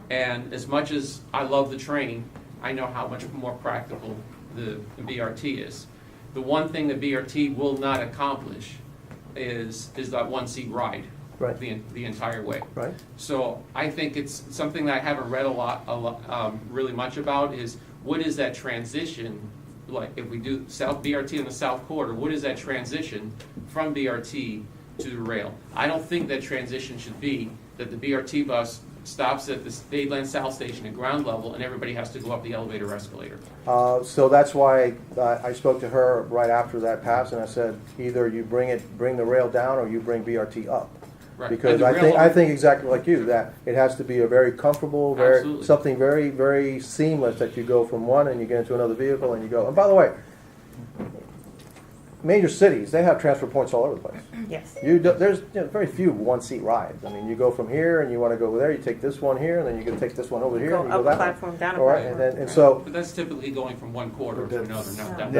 S4: And as much as I love the train, I know how much more practical the BRT is. The one thing the BRT will not accomplish is that one-seat ride,
S8: Right.
S4: the entire way.
S8: Right.
S4: So I think it's something that I haven't read a lot really much about is what is that transition, like if we do South BRT in the South Corridor, what is that transition from BRT to the rail? I don't think that transition should be that the BRT bus stops at the Dadeland South Station at ground level and everybody has to go up the elevator or escalator.
S8: So that's why I spoke to her right after that pass, and I said either you bring the rail down or you bring BRT up.
S4: Right.
S8: Because
S4: And the rail-
S8: I think exactly like you, that it has to be a very comfortable,
S4: Absolutely.
S8: something very, very seamless that you go from one and you get into another vehicle and you go. And by the way, major cities, they have transfer points all over the place.
S14: Yes.
S8: There's very few one-seat rides. I mean, you go from here and you want to go over there, you take this one here, and then you can take this one over here.
S14: Go
S8: and you go
S14: up
S8: that
S14: a platform,
S8: way.
S14: down a
S8: All right,
S14: platform.
S8: and so
S4: But that's typically going from one corridor to another, not down.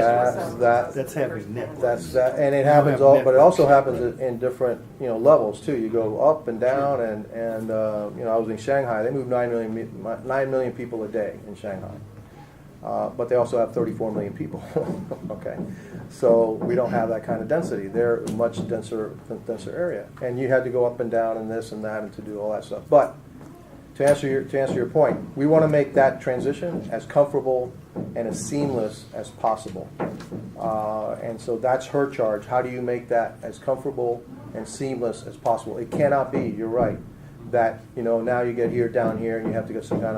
S3: That's having network.
S8: That's that, and it happens all, but it also happens in different levels too. You go up and down, and I was in Shanghai. They move 9 million people a day in Shanghai, but they also have 34 million people. Okay, so we don't have that kind of density. They're a much denser area, and you had to go up and down and this and that and to do all that stuff. But to answer your point, we want to make that transition as comfortable and as seamless as possible. And so that's her charge. How do you make that as comfortable and seamless as possible? It cannot be, you're right, that now you get here down here and you have to get some kind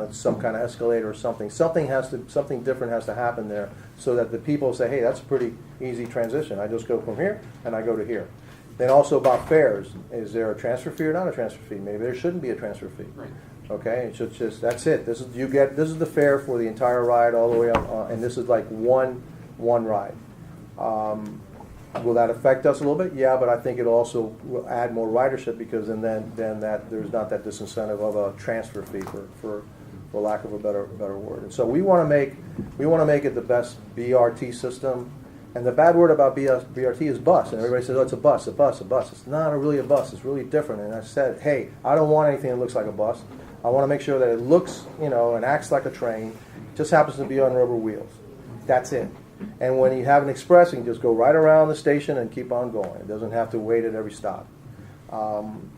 S8: of escalator or something. Something different has to happen there so that the people say, hey, that's a pretty easy transition. I just go from here and I go to here. Then also about fares. Is there a transfer fee or not a transfer fee? Maybe there shouldn't be a transfer fee.
S4: Right.
S8: Okay, it's just that's it. This is the fare for the entire ride all the way up, and this is like one ride. Will that affect us a little bit? Yeah, but I think it also will add more ridership because then that there's not that disincentive of a transfer fee for lack of a better word. And so we want to make it the best BRT system. And the bad word about BRT is bus. And everybody says, oh, it's a bus. It's not really a bus. It's really different. And I said, hey, I don't want anything that looks like a bus. I want to make sure that it looks, and acts like a train. It just happens to be on rubber wheels. That's it. And when you have an express, you can just go right around the station and keep on going. It doesn't have to wait at every stop. And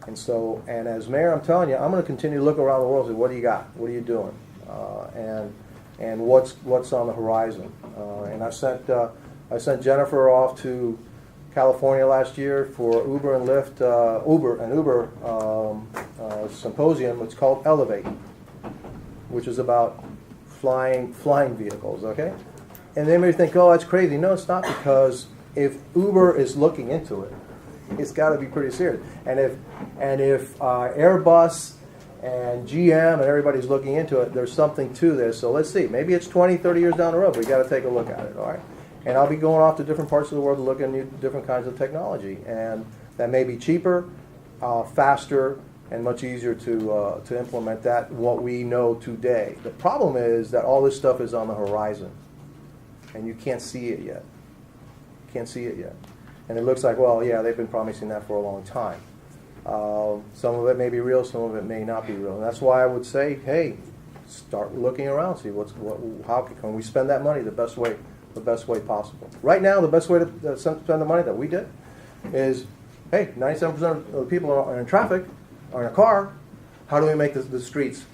S8: as mayor, I'm telling you, I'm going to continue to look around the world and say, what do you got? What are you doing? And what's on the horizon? And I sent Jennifer off to California last year for Uber and Lyft, Uber symposium. It's called Elevate, which is about flying vehicles. Okay, and they may think, oh, that's crazy. No, it's not, because if Uber is looking into it, it's got to be pretty serious. And if Airbus and GM and everybody's looking into it, there's something to this. So let's see. Maybe it's 20, 30 years down the road. We got to take a look at it. All right. And I'll be going off to different parts of the world to look at new, different kinds of technology, and that may be cheaper, faster, and much easier to implement that what we know today. The problem is that all this stuff is on the horizon, and you can't see it yet. And it looks like, well, yeah, they've been promising that for a long time. Some of it may be real, some of it may not be real. And that's why I would say, hey, start looking around, see how can we spend that money the best way possible. Right now, the best way to spend the money that we did is, hey, 97% of the people are in traffic, are in a car. How do we make the streets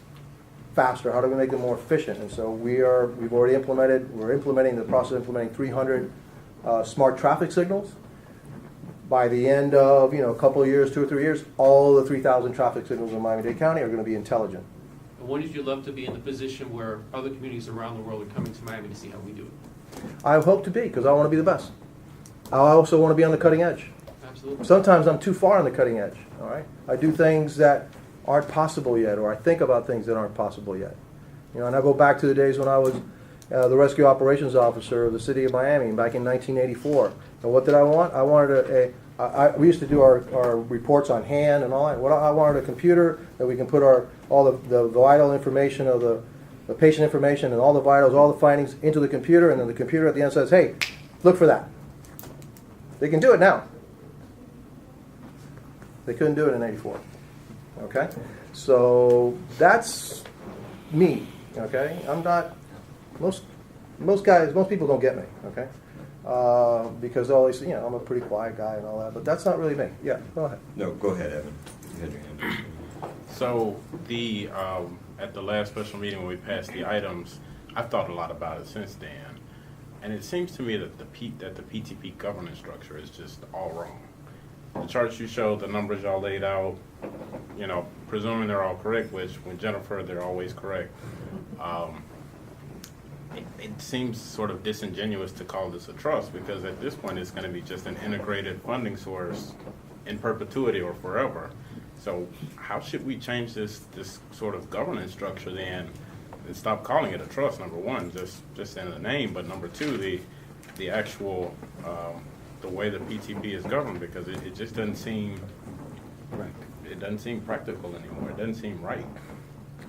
S8: faster? How do we make them more efficient? And so we're implementing the process of implementing 300 smart traffic signals. By the end of a couple of years, 2 or 3 years, all the 3,000 traffic signals in Miami-Dade County are going to be intelligent.
S4: And wouldn't you love to be in the position where other communities around the world are coming to Miami to see how we do it?
S8: I hope to be, because I want to be the best. I also want to be on the cutting edge.
S4: Absolutely.
S8: Sometimes I'm too far on the cutting edge. All right, I do things that aren't possible yet, or I think about things that aren't possible yet. And I go back to the days when I was the rescue operations officer of the city of Miami back in 1984. And what did I want? I wanted we used to do our reports on hand and all that. I wanted a computer that we can put all the vital information of the patient information and all the vitals, all the findings into the computer, and then the computer at the end says, hey, look for that. They can do it now. They couldn't do it in 84. Okay? So that's me. Okay? I'm not, most people don't get me. Okay? Because always, I'm a pretty quiet guy and all that, but that's not really me. Yeah, go ahead.
S7: No, go ahead, Evan. You had your hand up.
S15: So at the last special meeting when we passed the items, I've thought a lot about it since then, and it seems to me that the PTP governance structure is just all wrong. The charts you showed, the numbers y'all laid out, presuming they're all correct, which when Jennifer, they're always correct. It seems sort of disingenuous to call this a trust, because at this point it's going to be just an integrated funding source in perpetuity or forever. So how should we change this sort of governance structure then and stop calling it a trust, number one, just in the name, but number two, the actual the way the PTP is governed, because it just doesn't seem practical anymore. It doesn't seem right.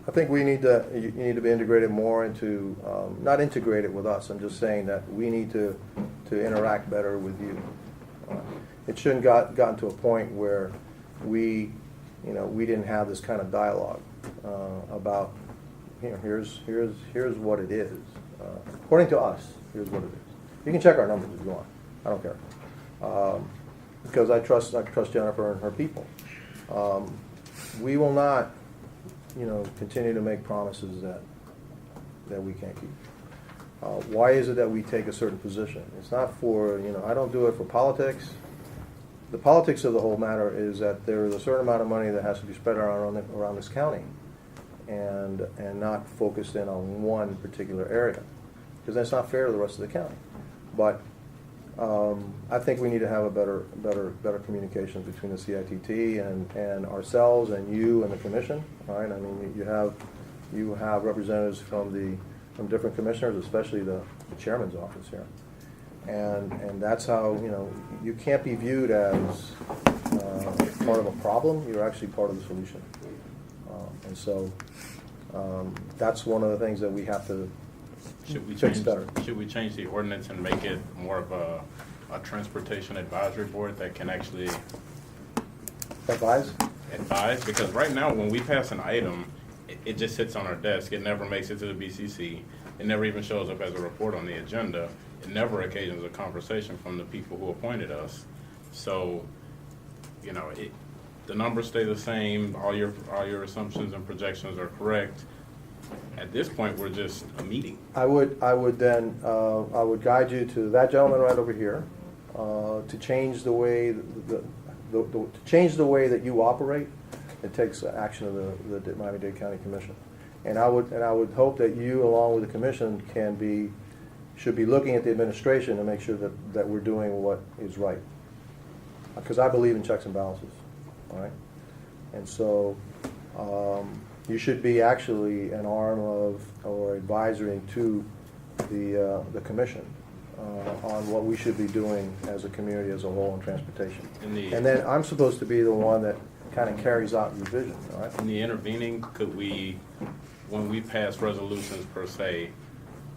S8: I think you need to be integrated more into, not integrated with us. I'm just saying that we need to interact better with you. It shouldn't gotten to a point where we didn't have this kind of dialogue about, here's what it is. According to us, here's what it is. You can check our numbers if you want. I don't care. Because I trust Jennifer and her people. We will not continue to make promises that we can't keep. Why is it that we take a certain position? It's not for, I don't do it for politics. The politics of the whole matter is that there is a certain amount of money that has to be spread around this county and not focused in on one particular area, because that's not fair to the rest of the county. But I think we need to have a better communication between the CITT and ourselves and you and the commission. All right, I mean you have representatives from different commissioners, especially the chairman's office here, and that's how you can't be viewed as part of a problem. You're actually part of the solution, and so that's one of the things that we have to. Should we
S15: change the ordinance and make it more of a transportation advisory board that can actually
S8: advise?
S15: Because right now when we pass an item, it just sits on our desk. It never makes it to the BCC. It never even shows up as a report on the agenda. It never occasions a conversation from the people who appointed us. So, the numbers stay the same. All your assumptions and projections are correct. At this point, we're just a meeting.
S8: I would guide you to that gentleman right over here to change the way that you operate. It takes action of the Miami-Dade County Commission, and I would hope that you, along with the commission, should be looking at the administration to make sure that we're doing what is right. Because I believe in checks and balances, all right, and so. You should be actually an arm of or advisory to the commission on what we should be doing as a community as a whole in transportation. And then I'm supposed to be the one that kind of carries out your vision. All right?
S15: In the intervening, could we, when we pass resolutions per se,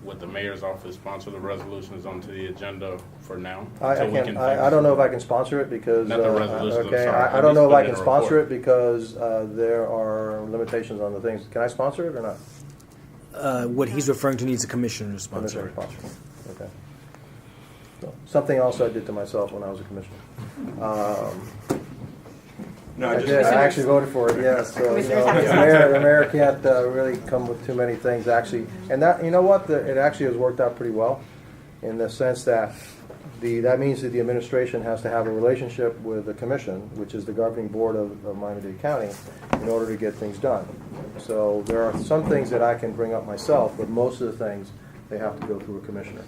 S15: would the mayor's office sponsor the resolutions onto the agenda for now?
S8: I
S15: until we
S8: can't,
S15: can
S8: I don't know if I can sponsor it because.
S15: Not the resolutions, I'm
S8: okay,
S15: sorry.
S8: I don't know if I can
S15: Just put it in a
S8: sponsor
S15: report.
S8: it because there are limitations on the things. Can I sponsor it or not?
S1: What he's referring to needs a commissioner to sponsor.
S8: Commissioner sponsor. Okay. So, something else I did to myself when I was a commissioner.
S7: No,
S8: I
S7: just
S8: did. I actually voted for it. Yes. So,
S14: Commissioners have to
S8: the mayor can't really come with too many things actually, and that it actually has worked out pretty well, in the sense that that means that the administration has to have a relationship with the commission, which is the governing board of Miami-Dade County, in order to get things done. So there are some things that I can bring up myself, but most of the things they have to go through a commissioner.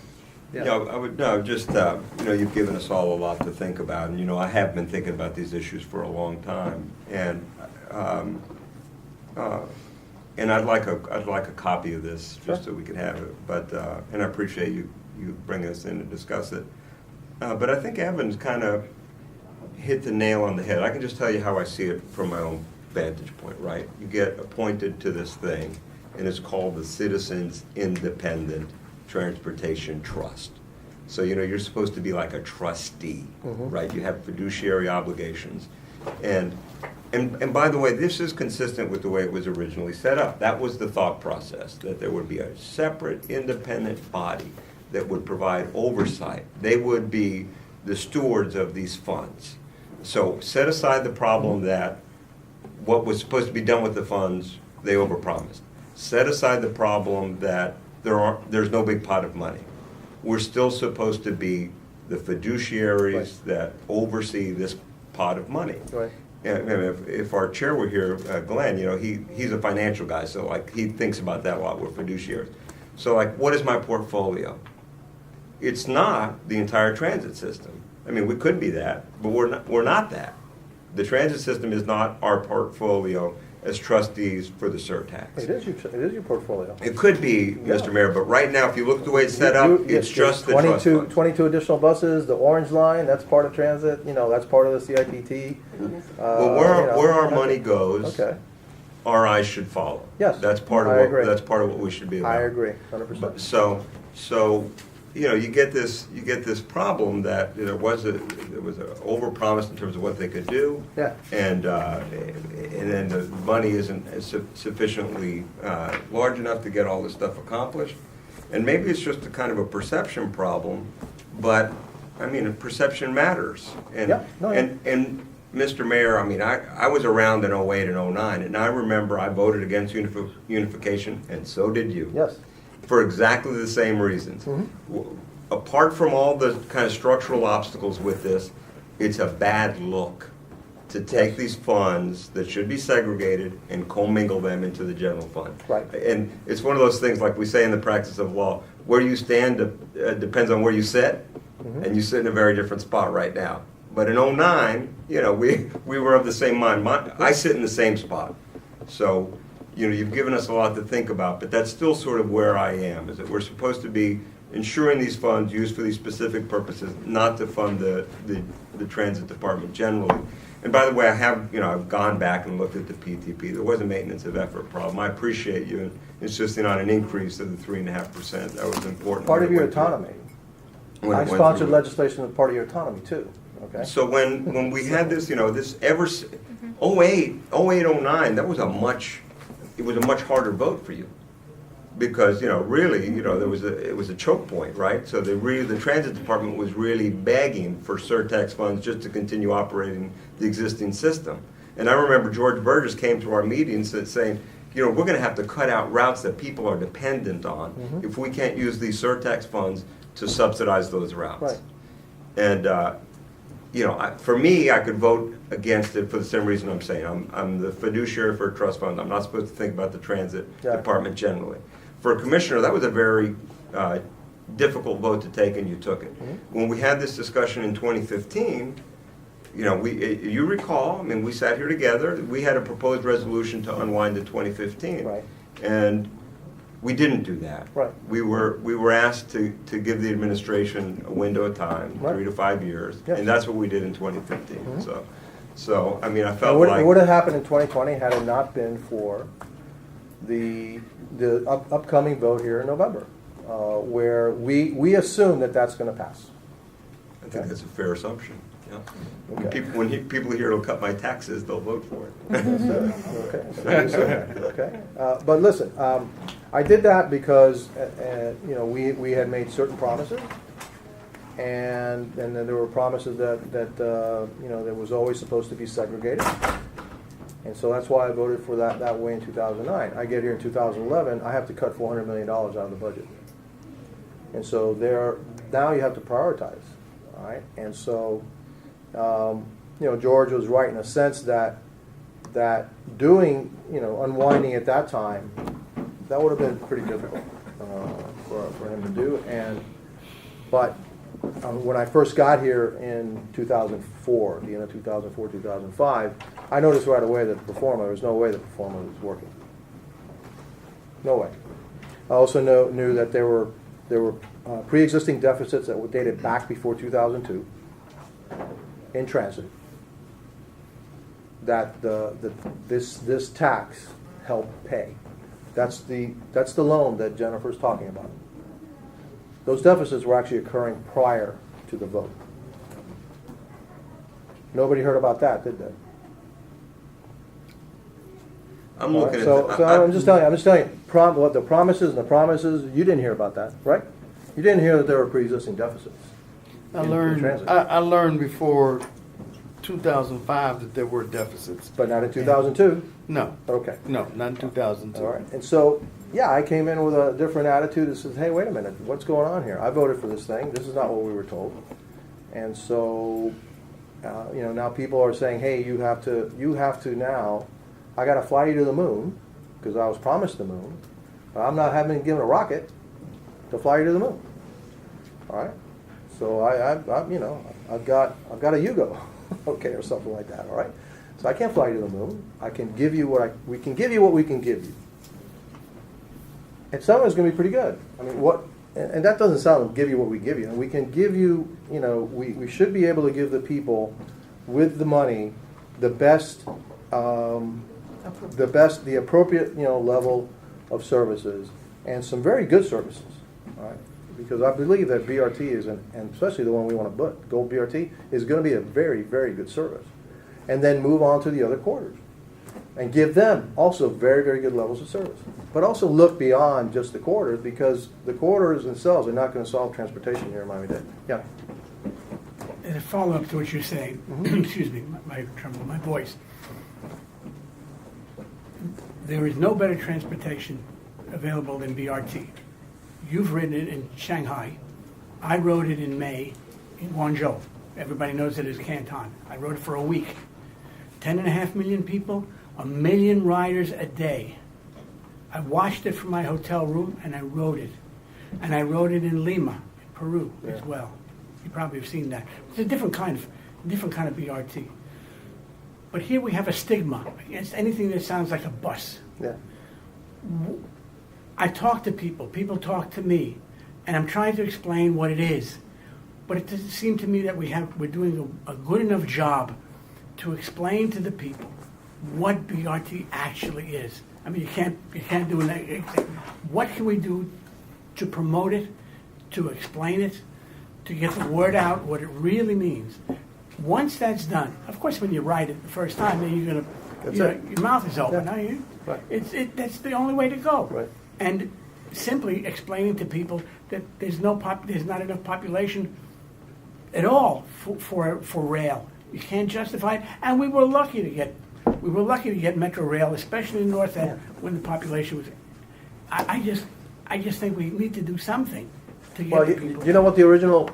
S16: Yeah, I would, no, just, you've given us all a lot to think about, and, I have been thinking about these issues for a long time, and I'd like a copy of this, just so we could have it, but, and I appreciate you bringing us in to discuss it. But I think Evans kind of hit the nail on the head. I can just tell you how I see it from my own vantage point, right? You get appointed to this thing, and it's called the Citizens Independent Transportation Trust. So, you're supposed to be like a trustee, right? You have fiduciary obligations. And by the way, this is consistent with the way it was originally set up. That was the thought process, that there would be a separate independent body that would provide oversight. They would be the stewards of these funds. So set aside the problem that what was supposed to be done with the funds, they overpromised. Set aside the problem that there's no big pot of money. We're still supposed to be the fiduciaries that oversee this pot of money.
S8: Right.
S16: And if our chair were here, Glenn, he's a financial guy, so he thinks about that a lot. We're fiduciaries. So what is my portfolio? It's not the entire transit system. We could be that, but we're not that. The transit system is not our portfolio as trustees for the surtax.
S8: It is your portfolio.
S16: It could be, Mr. Mayor, but right now, if you look at the way it's set up, it's just the trust fund.
S8: 22 additional buses, the Orange Line, that's part of transit, that's part of the CITT.
S16: Well, where our money goes,
S8: okay.
S16: our eyes should follow.
S8: Yes,
S16: That's part
S8: I agree.
S16: That's part of what we should be about.
S8: I agree, 100%.
S16: So you get this problem that there was a overpromise in terms of what they could do.
S8: Yeah.
S16: And then the money isn't sufficiently large enough to get all this stuff accomplished. And maybe it's just a kind of a perception problem, but perception matters. And
S8: Yeah. No, yeah.
S16: and Mr. Mayor, I was around in 08 and 09, and I remember I voted against unification, and so did you.
S8: Yes.
S16: For exactly the same reasons. Apart from all the kind of structural obstacles with this, it's a bad look to take these funds that should be segregated and commingle them into the general fund.
S8: Right.
S16: And it's one of those things, like we say in the practice of law, where you stand depends on where you sit, and you sit in a very different spot right now. But in 09, we were of the same mind. I sit in the same spot. So, you've given us a lot to think about, but that's still sort of where I am, is that we're supposed to be ensuring these funds used for these specific purposes, not to fund the transit department generally. And by the way, I've gone back and looked at the PTP. There was a maintenance of effort problem. I appreciate you insisting on an increase of the 3.5%. That was important.
S8: Part of your autonomy. I sponsored legislation as part of your autonomy too. Okay.
S16: So when we had this, this 08, 09, that was it was a much harder vote for you, because really it was a choke point, right? So the transit department was really begging for surtax funds just to continue operating the existing system. And I remember George Burgess came to our meetings saying, we're going to have to cut out routes that people are dependent on if we can't use these surtax funds to subsidize those routes.
S8: Right.
S16: And for me, I could vote against it for the same reason I'm saying. I'm the fiduciary for a trust fund. I'm not supposed to think about the transit department generally. For a commissioner, that was a very difficult vote to take, and you took it. When we had this discussion in 2015, you recall, we sat here together. We had a proposed resolution to unwind in 2015.
S8: Right.
S16: And we didn't do that.
S8: Right.
S16: We were asked to give the administration a window of time, 3 to 5 years,
S8: Yes.
S16: and that's what we did in 2015. So I felt
S8: It would have happened in 2020 had it not been for the upcoming vote here in November. where we assume that that's going to pass.
S16: I think that's a fair assumption, yeah.
S8: Okay.
S16: People here will cut my taxes, they'll vote for it.
S8: Okay. Okay. But listen, I did that because we had made certain promises, and then there were promises that there was always supposed to be segregated, and so that's why I voted for that way in 2009. I get here in 2011, I have to cut $400 million out of the budget, and so now you have to prioritize. All right, and so George was right in a sense that doing unwinding at that time, that would have been pretty difficult for him to do. But when I first got here in 2004, the end of 2004, 2005, I noticed right away that there was no way the performer was working. No way. I also knew that there were pre-existing deficits that were dated back before 2002 in transit that this tax helped pay. That's the loan that Jennifer's talking about. Those deficits were actually occurring prior to the vote. Nobody heard about that, did they?
S16: I'm looking
S8: So I'm just telling you, what the promises you didn't hear about that, right? You didn't hear that there were pre-existing deficits.
S3: I
S8: in
S3: learned
S8: transit.
S3: I learned before 2005 that there were deficits.
S8: But not in 2002?
S3: No.
S8: Okay.
S3: No, not in 2002.
S8: All right. And so, yeah, I came in with a different attitude that says, hey, wait a minute, what's going on here? I voted for this thing. This is not what we were told. And so, now people are saying, hey, you have to now, I got to fly you to the moon because I was promised the moon. But I'm not having given a rocket to fly you to the moon. All right. So I've got a Yugo, okay, or something like that. All right. So I can't fly you to the moon. I can give you we can give you what we can give you. And some of it's going to be pretty good. I mean, and that doesn't sound give you what we give you. And we can give you, we should be able to give the people with the money the appropriate level of services and some very good services. All right. Because I believe that BRT is, and especially the one we want to put, Gold BRT, is going to be a very, very good service. And then move on to the other quarters. And give them also very, very good levels of service. But also look beyond just the quarters, because the quarters themselves are not going to solve transportation here in Miami-Dade. Yeah.
S17: As a follow-up to what you're saying, excuse me, my voice. There is no better transportation available than BRT. You've ridden it in Shanghai. I rode it in May in Guangzhou. Everybody knows it as Canton. I rode it for a week. 10.5 million people, 1 million riders a day. I watched it from my hotel room and I rode it. And I rode it in Lima, Peru, as well. You probably have seen that. It's a different kind of BRT. But here we have a stigma against anything that sounds like a bus.
S8: Yeah.
S17: I talk to people talk to me, and I'm trying to explain what it is. But it doesn't seem to me that we're doing a good enough job to explain to the people what BRT actually is. I mean, you can't do it. What can we do to promote it, to explain it, to get the word out, what it really means? Once that's done, of course, when you write it the first time, then you're gonna, your mouth is open.
S8: Yeah.
S17: Right. That's the only way to go.
S8: Right.
S17: And simply explaining to people that there's not enough population at all for rail. You can't justify it. And we were lucky to get Metro Rail, especially in North End, when the population was. I just think we need to do something to get the people.
S8: You know what the original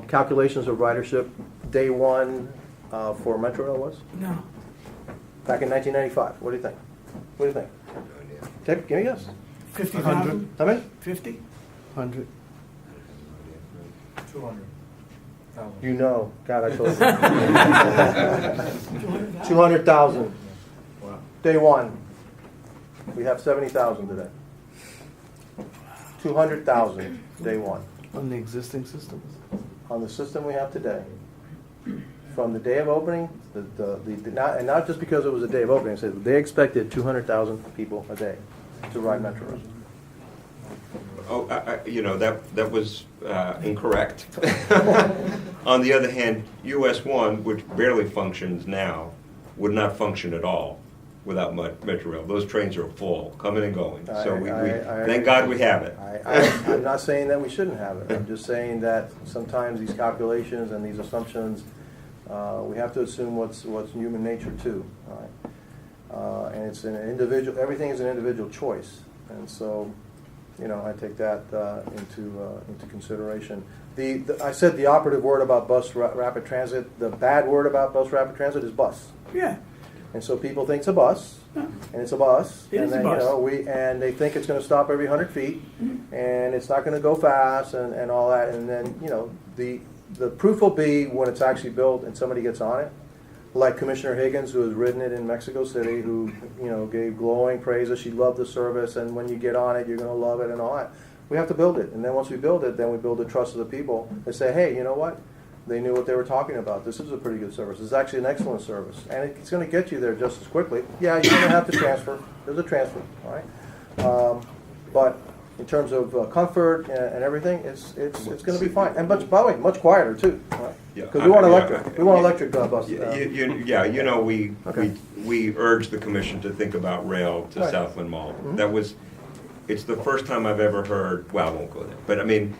S8: calculations of ridership day one for Metro Rail was?
S17: No.
S8: Back in 1995. What do you think? What do you think? Take, give me a guess.
S17: 50,000?
S8: How many?
S17: 50?
S3: 100.
S12: 200.
S8: You know, God, I told you. 200,000.
S12: Wow.
S8: Day one. We have 70,000 today. 200,000 day one.
S3: On the existing systems?
S8: On the system we have today. From the day of opening, not just because it was a day of opening, they expected 200,000 people a day to ride Metro Rail.
S16: Oh, that was incorrect. On the other hand, US 1, which barely functions now, would not function at all without Metro Rail. Those trains are full, coming and going. So thank God we have it.
S8: I'm not saying that we shouldn't have it. I'm just saying that sometimes these calculations and these assumptions, we have to assume what's human nature too. All right? And it's an individual. Everything is an individual choice, and so, I take that into consideration. I said the operative word about bus rapid transit. The bad word about bus rapid transit is bus.
S17: Yeah.
S8: And so people think it's a bus, and it's a bus,
S17: It
S8: and
S17: is a
S8: then
S17: bus.
S8: and they think it's going to stop every 100 feet, and it's not going to go fast, and all that, and then the proof will be when it's actually built and somebody gets on it, like Commissioner Higgins, who has ridden it in Mexico City, who gave glowing praises. She loved the service, and when you get on it, you're going to love it and all that. We have to build it, and then once we build it, then we build the trust of the people and say, hey, you know what? They knew what they were talking about. This is a pretty good service. It's actually an excellent service. And it's going to get you there just as quickly. Yeah, you're going to have to transfer. There's a transfer, all right? But in terms of comfort and everything, it's going to be fine. And by the way, much quieter too, right? Because we want electric. We want electric buses.
S16: We urged the commission to think about rail to
S8: Right.
S16: Southland Mall.
S8: Mhm.
S16: It's the first time I've ever heard, well, I won't go there, but I mean,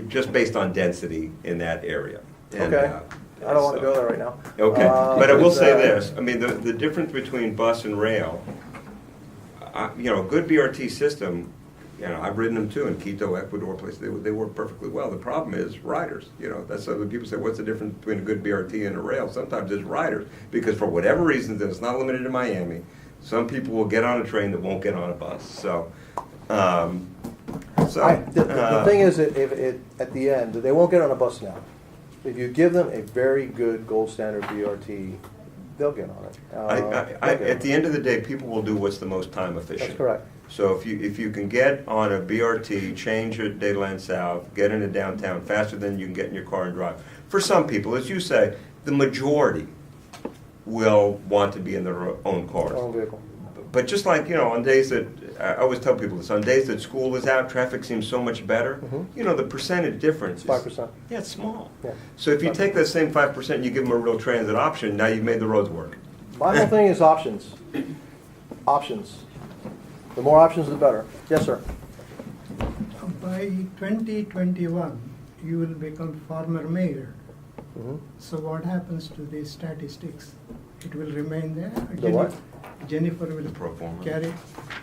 S16: just based on density in that area. And,
S8: Okay. I don't want to go there right now.
S16: Okay, but I will say
S8: because,
S16: this, I mean, the difference between bus and rail, a good BRT system, I've ridden them too in Quito, Ecuador, places, they work perfectly well. The problem is riders, that's what people say, what's the difference between a good BRT and a rail? Sometimes it's riders, because for whatever reason, and it's not limited to Miami, some people will get on a train that won't get on a bus, so.
S8: The thing is, if at the end, they won't get on a bus now. If you give them a very good gold standard BRT, they'll get on it.
S16: At the end of the day, people will do what's the most time efficient.
S8: That's correct.
S16: So if you can get on a BRT, change at Dayland South, get into downtown faster than you can get in your car and drive. For some people, as you say, the majority will want to be in their own cars.
S8: Own vehicle.
S16: But just like, on days that, I always tell people this, on days that school is out, traffic seems so much better, the percentage difference
S8: It's 5%.
S16: Yeah, it's small.
S8: Yeah.
S16: So if you take that same 5% and you give them a real transit option, now you've made the roads work.
S8: My whole thing is options. Options. The more options, the better. Yes, sir.
S18: By 2021, you will become former mayor. So what happens to these statistics? It will remain there?
S8: The what?
S18: Jennifer will
S16: Pro forma.
S18: carry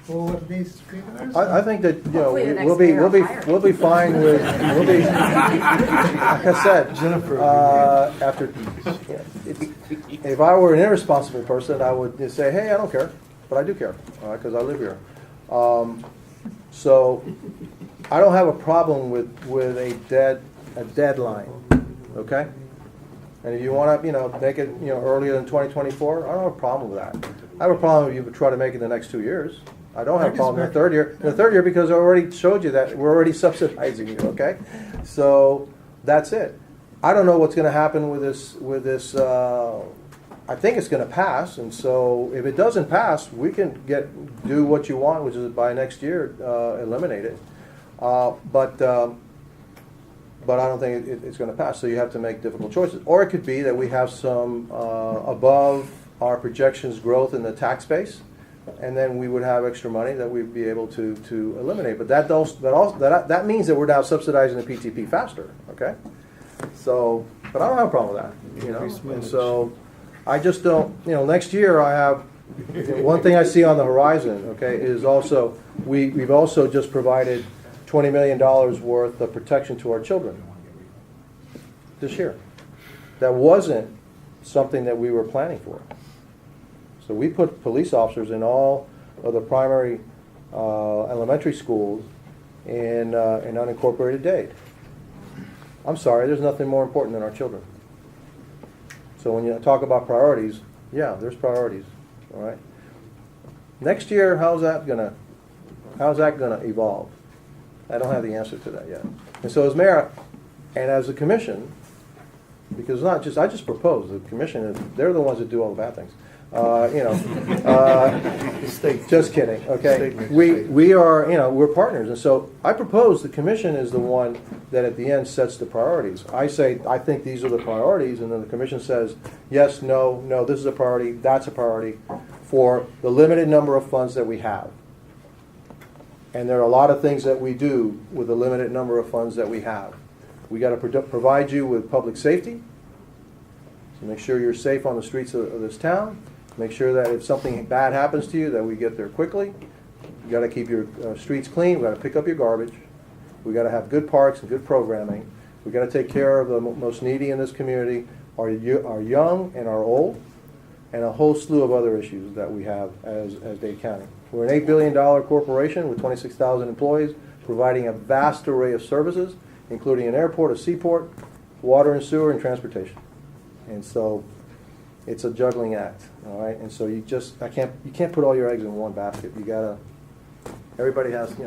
S18: over these figures?
S8: I think that
S13: Hopefully the next
S8: we'll be
S13: mayor will hire.
S8: we'll be fine with like I said,
S3: Jennifer.
S8: After if I were an irresponsible person, I would just say, hey, I don't care, but I do care because I live here. So I don't have a problem with a deadline. Okay. And if you want to, make it, earlier than 2024, I don't have a problem with that. I have a problem if you try to make it the next 2 years. I don't have a problem in the third year. In the third year, because I already showed you that we're already subsidizing you. Okay, so that's it. I don't know what's going to happen with this. I think it's going to pass, and so if it doesn't pass, we can do what you want, which is by next year eliminate it. But I don't think it's going to pass, so you have to make difficult choices. Or it could be that we have some above our projections growth in the tax base, and then we would have extra money that we'd be able to eliminate. But that means that we're now subsidizing the PTP faster, okay? So, but I don't have a problem with that, And so I just don't, next year I have, one thing I see on the horizon, okay, is also, we've also just provided $20 million worth of protection to our children this year. That wasn't something that we were planning for. So we put police officers in all of the primary elementary schools in unincorporated Dade. I'm sorry, there's nothing more important than our children. So when you talk about priorities, yeah, there's priorities, all right? Next year, how's that gonna evolve? I don't have the answer to that yet. And so as mayor and as a commission, because I just propose, the commission, they're the ones that do all the bad things. Just kidding, okay? We are, we're partners, and so I propose the commission is the one that at the end sets the priorities. I say, I think these are the priorities, and then the commission says, yes, no, this is a priority, that's a priority, for the limited number of funds that we have. And there are a lot of things that we do with the limited number of funds that we have. We got to provide you with public safety, so make sure you're safe on the streets of this town. Make sure that if something bad happens to you, that we get there quickly. You got to keep your streets clean. We got to pick up your garbage. We got to have good parks and good programming. We got to take care of the most needy in this community, our young and our old, and a whole slew of other issues that we have as Dade County. We're an $8 billion corporation with 26,000 employees, providing a vast array of services, including an airport, a seaport, water and sewer, and transportation. And so it's a juggling act, all right? And so you can't put all your eggs in one basket. You gotta, everybody has, you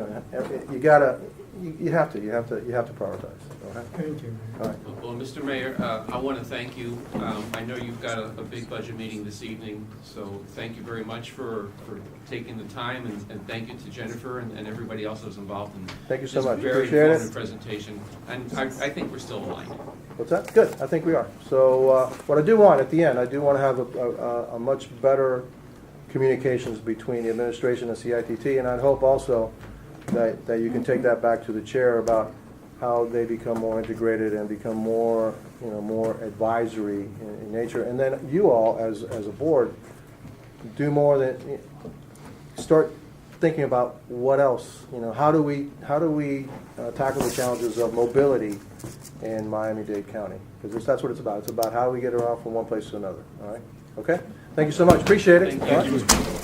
S8: have to prioritize, all right?
S18: Thank you.
S8: All right.
S4: Well, Mr. Mayor, I want to thank you. I know you've got a big budget meeting this evening, so thank you very much for taking the time, and thank you to Jennifer and everybody else who's involved in
S8: Thank you so
S4: this
S8: much.
S4: very
S8: Appreciate it.
S4: informative presentation. And I think we're still aligned.
S8: What's that? Good. I think we are. So what I do want at the end, I do want to have a much better communications between the administration and CITT, and I'd hope also that you can take that back to the chair about how they become more integrated and become more, more advisory in nature. And then you all, as a board, do more than start thinking about what else. How do we tackle the challenges of mobility in Miami-Dade County? Because that's what it's about. It's about how we get around from one place to another. All right. Okay. Thank you so much. Appreciate it.
S4: Thank you.